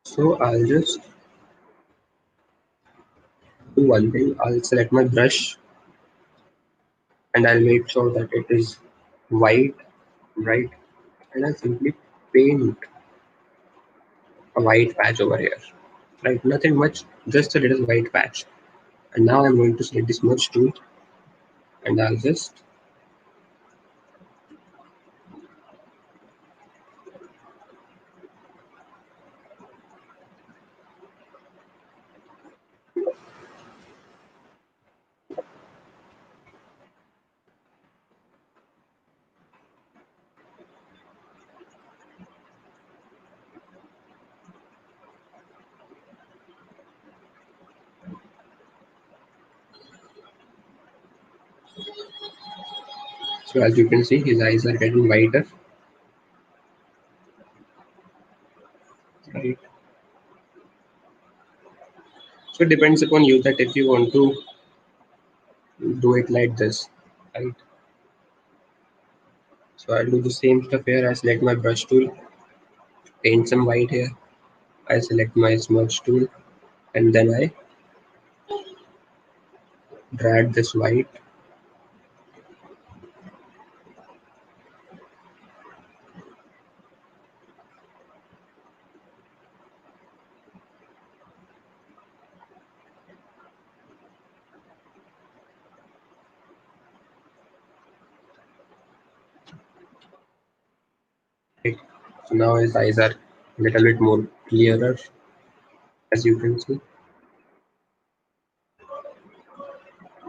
[SPEAKER 1] So I'll just do one thing. I'll select my brush and I'll make sure that it is white, right? And I'll simply paint a white patch over here, right? Nothing much, just a little white patch. And now I'm going to select the smudge tool and I'll just so as you can see his eyes are getting whiter, right? So it depends upon you that if you want to do it like this, right? So I'll do the same stuff here. I select my brush tool, paint some white here. I select my smudge tool and then I drag this white. Right? So now his eyes are a little bit more clearer, as you can see.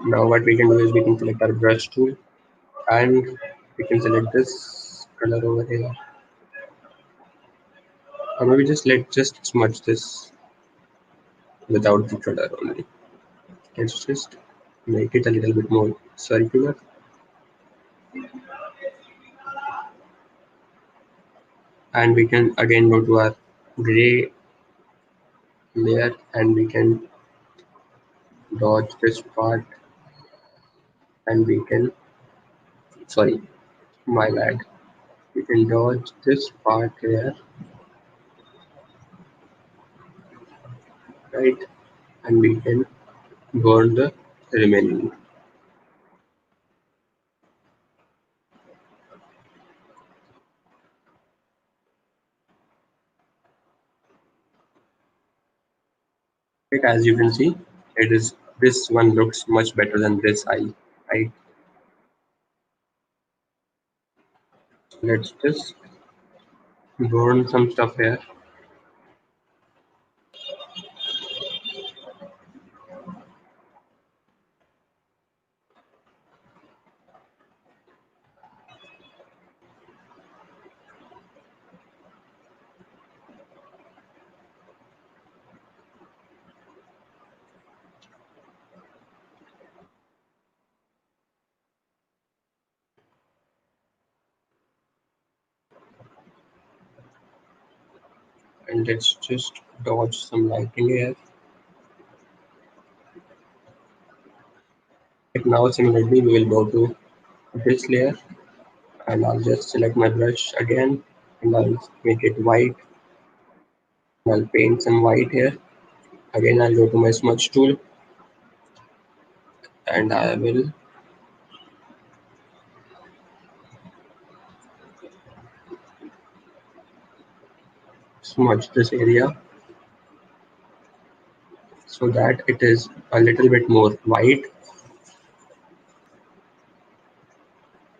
[SPEAKER 1] Now what we can do is we can select our brush tool and we can select this color over here, or maybe just smudge this without the color only. Let's just make it a little bit more circular, and we can again go to our gray layer and we can dodge this part and we can, sorry, my bad, we can dodge this part here, right? And we can burn the remaining. Right, as you can see, it is, this one looks much better than this eye, right? Let's just burn some stuff here. And let's just dodge some lighting here. Right now, similarly, we will go to this layer and I'll just select my brush again and I'll make it white. I'll paint some white here. Again, I'll go to my smudge tool and I will smudge this area so that it is a little bit more white,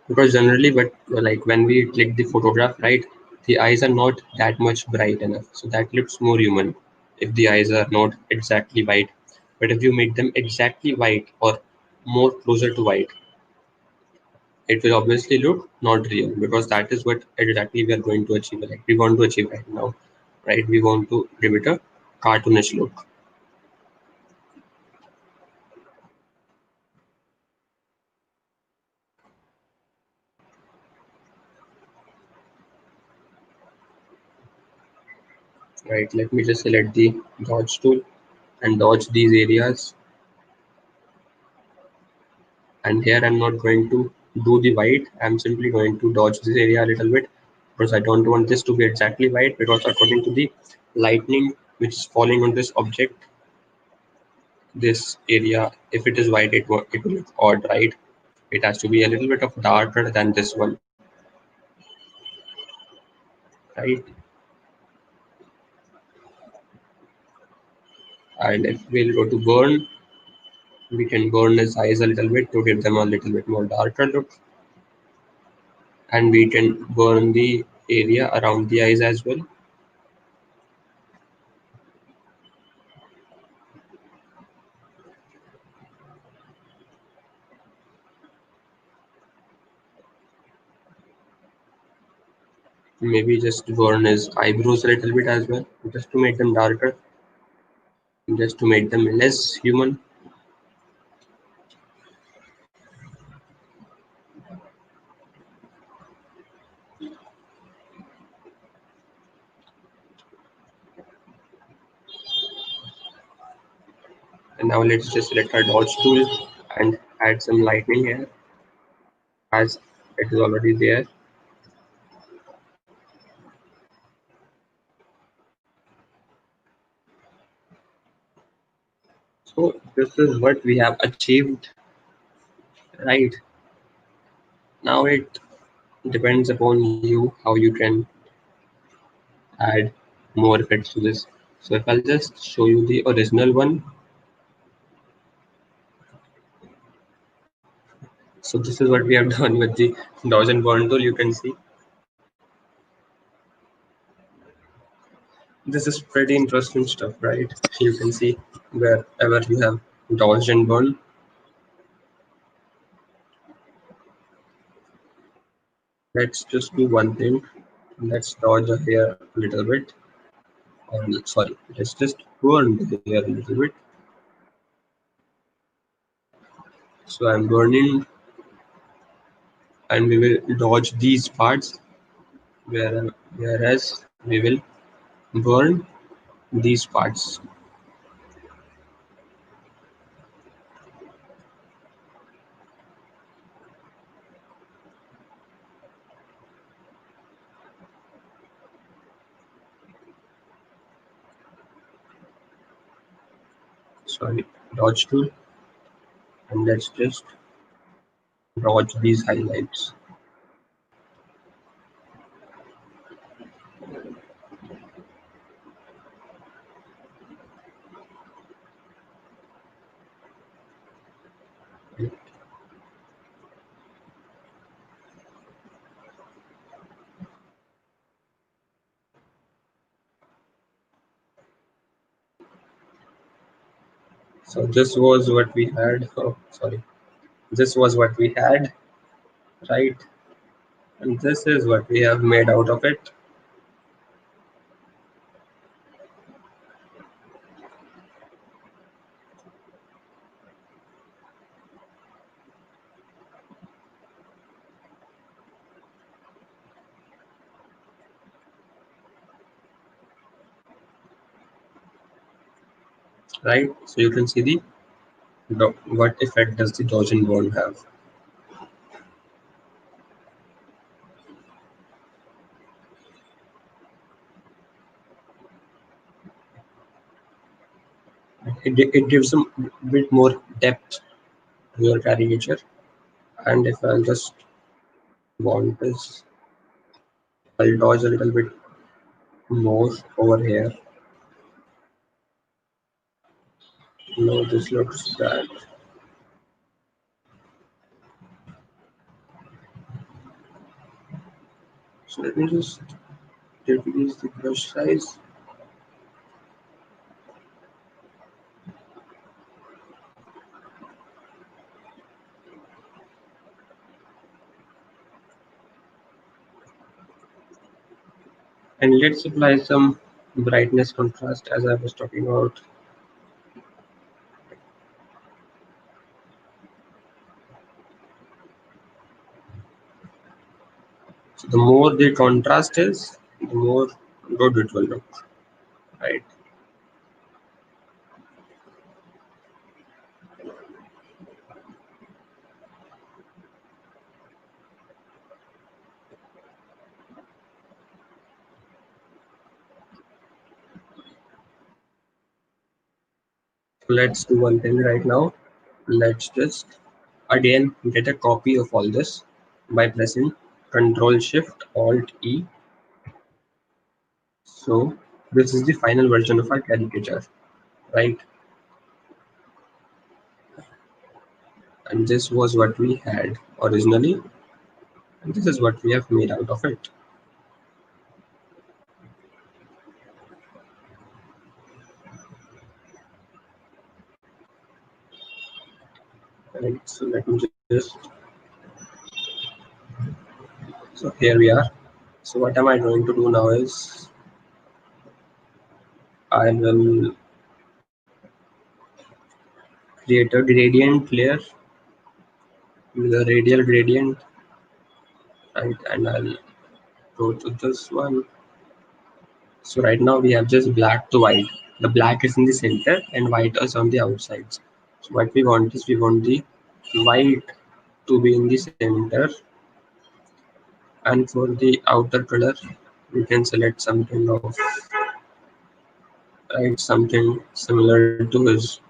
[SPEAKER 1] because generally, but like when we click the photograph, right, the eyes are not that much bright enough, so that looks more human if the eyes are not exactly white. But if you make them exactly white or more closer to white, it will obviously look not real, because that is what exactly we are going to achieve. Like we want to achieve right now, right? We want to give it a cartoonish look, right? Let me just select the dodge tool and dodge these areas. And here I'm not going to do the white. I'm simply going to dodge this area a little bit, because I don't want this to be exactly white, because according to the lightning which is falling on this object, this area, if it is white, it will look odd, right? It has to be a little bit of darker than this one, right? And if we'll go to burn, we can burn his eyes a little bit to give them a little bit more darker look, and we can burn the area around the eyes as well. Maybe just burn his eyebrows a little bit as well, just to make them darker, just to make them less human. And now let's just select our dodge tool and add some lightning here, as it is already there. So this is what we have achieved, right? Now it depends upon you how you can add more effects to this. So if I'll just show you the original one. So this is what we have done with the dodge and burn tool. You can see this is pretty interesting stuff, right? You can see wherever you have dodge and burn. Let's just do one thing. Let's dodge a hair a little bit. And sorry, let's just burn the hair a little bit. So I'm burning, and we will dodge these parts, whereas we will burn these parts. Sorry, dodge tool, and let's just dodge these highlights. So this was what we had. Oh, sorry. This was what we had, right? And this is what we have made out of it, right? So you can see what effect does the dodge and burn have. It gives a bit more depth to your caricature. And if I'll just want this, I'll dodge a little bit more over here. No, this looks bad. So let me just decrease the brush size. And let's apply some brightness contrast as I was talking about. So the more the contrast is, the more good it will look, right? So let's do one thing right now. Let's just again get a copy of all this by pressing Control Shift Alt E. So this is the final version of our caricature, right? And this was what we had originally, and this is what we have made out of it. Right, so let me just, so here we are. So what am I going to do now is I will create a gradient layer with a radial gradient, right? And I'll go to this one. So right now we have just black to white. The black is in the center and white is on the outsides. So what we want is we want the white to be in the center, and for the outer color we can select something of, right, something similar to his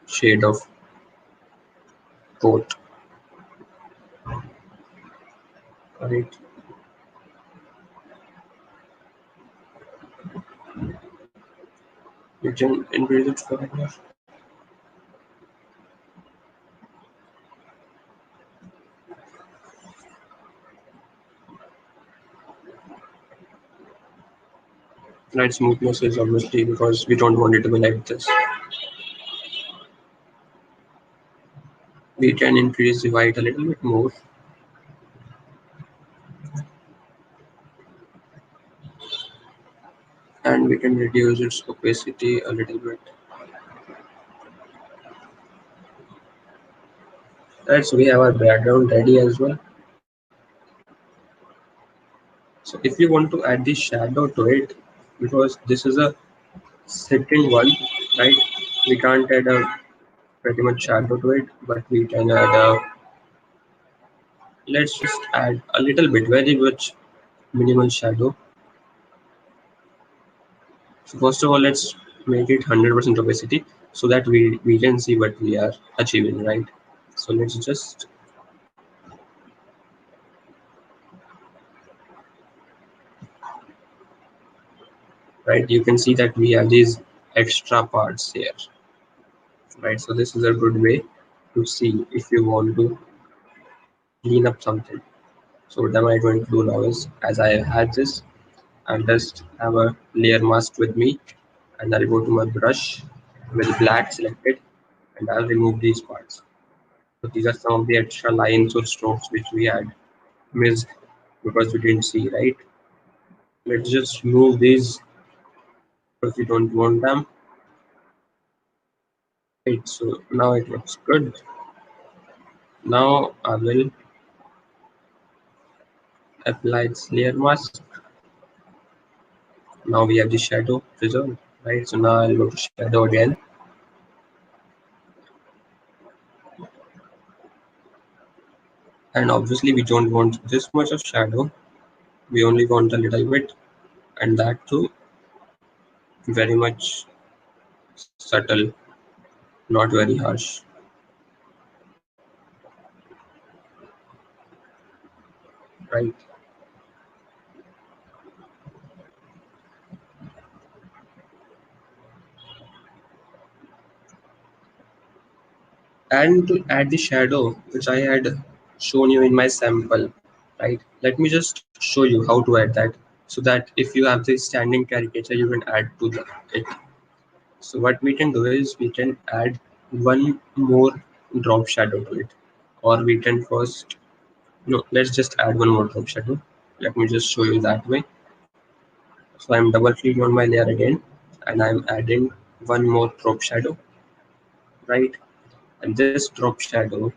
[SPEAKER 1] shade of coat, right? You can increase it further. Light smoothness is obviously because we don't want it to be like this. We can increase the white a little bit more, and we can reduce its opacity a little bit. Right, so we have our background ready as well. So if you want to add the shadow to it, because this is a sitting one, right? We can't add a pretty much shadow to it, but we can add a, let's just add a little bit, very much minimal shadow. So first of all, let's make it 100% opacity so that we can see what we are achieving, right? So let's just, right, you can see that we have these extra parts here, right? So this is a good way to see if you want to clean up something. So what am I going to do now is, as I had this, I'll just have a layer mask with me, and I'll go to my brush with black selected, and I'll remove these parts. So these are some of the extra lines or strokes which we had missed because we didn't see, right? Let's just remove these because we don't want them. Right, so now it looks good. Now I will apply this layer mask. Now we have the shadow result, right? So now I'll go to shadow again, and obviously we don't want this much of shadow. We only want a little bit, and that too very much subtle, not very harsh, right? And to add the shadow which I had shown you in my sample, right? Let me just show you how to add that, so that if you have the standing caricature you can add to it. So what we can do is we can add one more drop shadow to it, Or we can first, no, let's just add one more drop shadow. Let me just show you that way. So I'm double clicking on my layer again, and I'm adding one more drop shadow, right? And this drop shadow,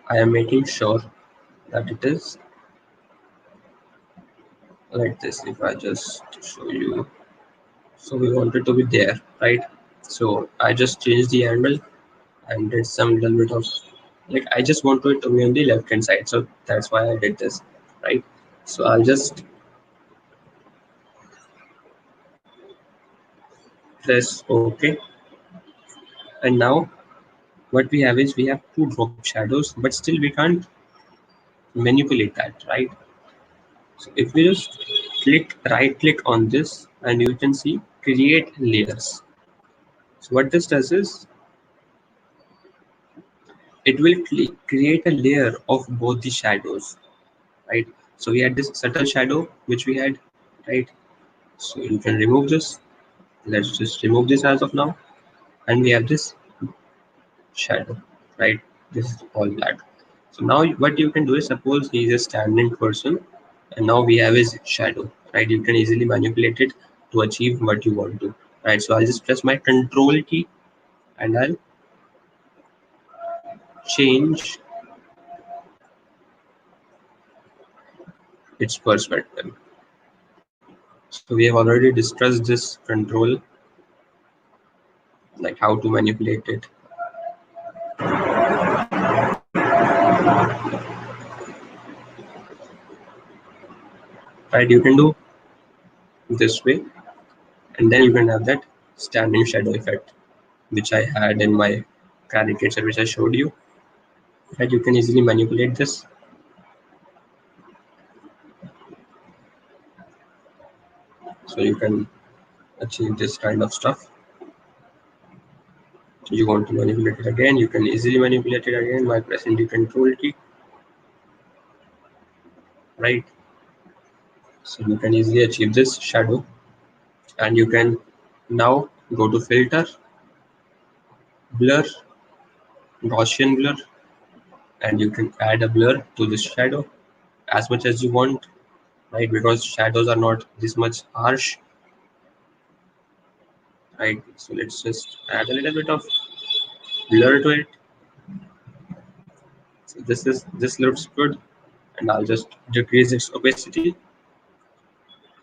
[SPEAKER 1] I am making sure that it is like this. If I just show you, so we want it to be there, right? So I just changed the angle and did some little bit of, like, I just want it to be on the left hand side, so that's why I did this, right? So I'll just press OK, and now what we have is we have two drop shadows, but still we can't manipulate that, right? So if we just right click on this, and you can see create layers. So what this does is it will create a layer of both the shadows, right? So we had this subtle shadow which we had, right? So you can remove this. Let's just remove this as of now, and we have this shadow, right? This is all black. So now what you can do is, suppose he is a standing person, and now we have his shadow, right? You can easily manipulate it to achieve what you want to, right? So I'll just press my control key, and I'll change its perspective. So we have already discussed this control, like how to manipulate it. Right, you can do this way, and then you can have that standing shadow effect, which I had in my caricature, which I showed you. Right, you can easily manipulate this. So you can achieve this kind of stuff. You want to manipulate it again, you can easily manipulate it again by pressing the control key, right? So you can easily achieve this shadow, and you can now go to filter, blur, Gaussian blur, and you can add a blur to this shadow as much as you want, right? Because shadows are not this much harsh, right? So let's just add a little bit of blur to it. So this looks good, and I'll just decrease its opacity.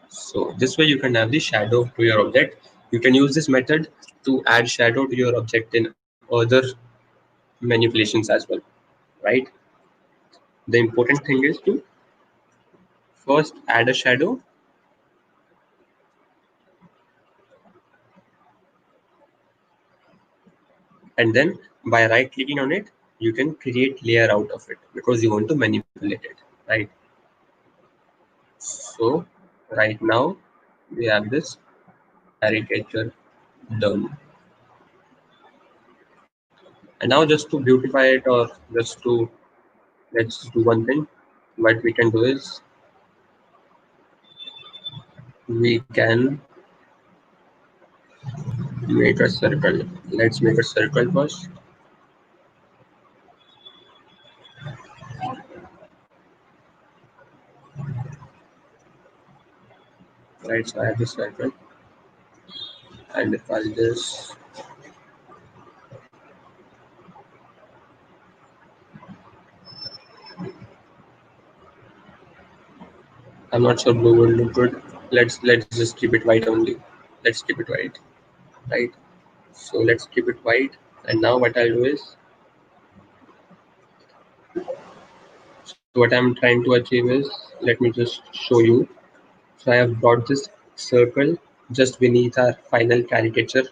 [SPEAKER 1] So this way you can have the shadow to your object. You can use this method to add shadow to your object in other manipulations as well, right? The important thing is to first add a shadow, and then by right clicking on it, you can create layer out of it because you want to manipulate it, right? So right now we have this caricature done. And now just to beautify it, or just to, let's do one thing. What we can do is we can make a circle. Let's make a circle first. Right, so I have this circle, and if I'll just, I'm not sure blue will look good. Let's just keep it white only. Let's keep it white, right? So let's keep it white. And now what I'll do is, so what I'm trying to achieve is, let me just show you. So I have brought this circle just beneath our final caricature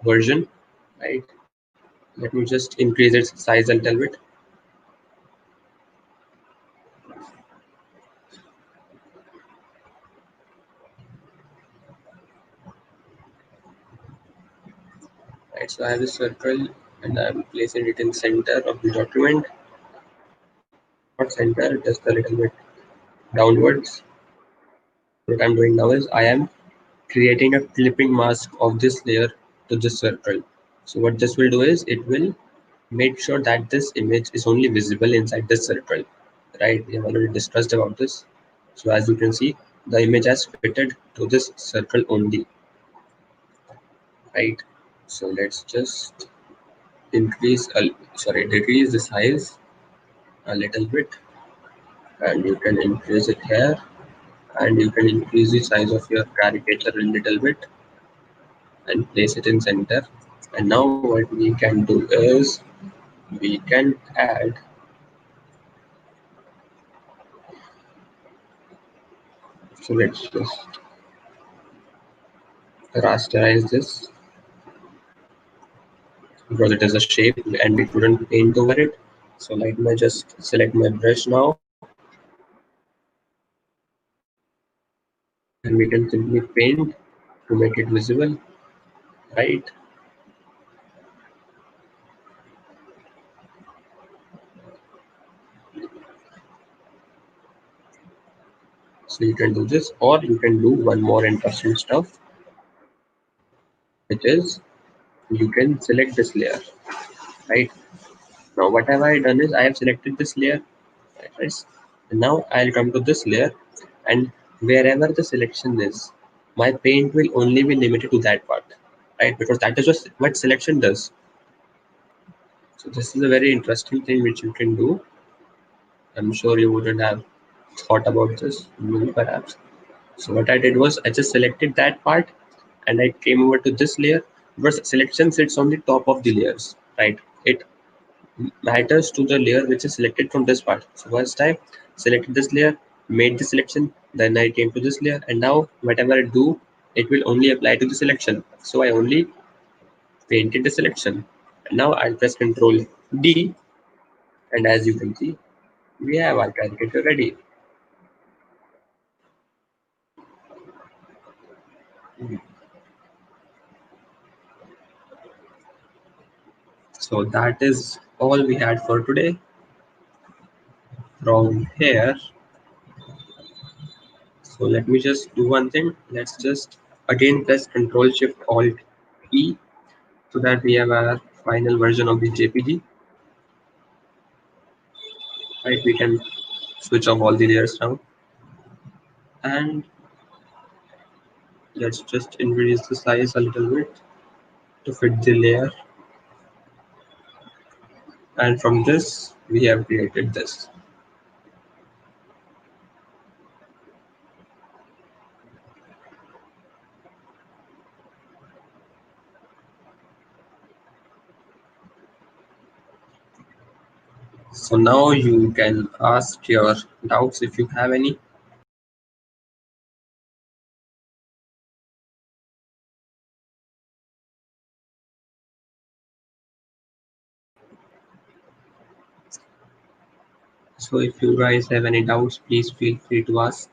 [SPEAKER 1] version, right? Let me just increase its size a little bit. Right, so I have this circle, and I'm placing it in center of the document. Not center, just a little bit downwards. What I'm doing now is I am creating a clipping mask of this layer to this circle. So what this will do is it will make sure that this image is only visible inside this circle, right? We have already discussed about this. So as you can see, the image has fitted to this circle only, right? So let's just decrease the size a little bit, and you can increase it here, and you can increase the size of your caricature a little bit and place it in center. And now what we can do is we can add, so let's just rasterize this because it is a shape and we couldn't paint over it. So let me just select my brush now, and we can simply paint to make it visible, right? So you can do this, or you can do one more interesting stuff, which is you can select this layer, right? Now what have I done is I have selected this layer, right? And now I'll come to this layer, and wherever the selection is, my paint will only be limited to that part, right? Because that is just what selection does. So this is a very interesting thing which you can do. I'm sure you wouldn't have thought about this, maybe perhaps. So what I did was I just selected that part and I came over to this layer because selection sits on the top of the layers, right? It matters to the layer which is selected from this part. So first I selected this layer, made the selection, then I came to this layer, and now whatever I do, it will only apply to the selection. So I only painted the selection. And now I'll press Control D, and as you can see, we have our caricature ready. So that is all we had for today. From here, so let me just do one thing. Let's just again press Control Shift Alt E so that we have our final version of the JPG. Right, we can switch off all the layers now, and let's just increase the size a little bit to fit the layer. And from this, we have created this. So now you can ask your doubts if you have any. So if you guys have any doubts, please feel free to ask.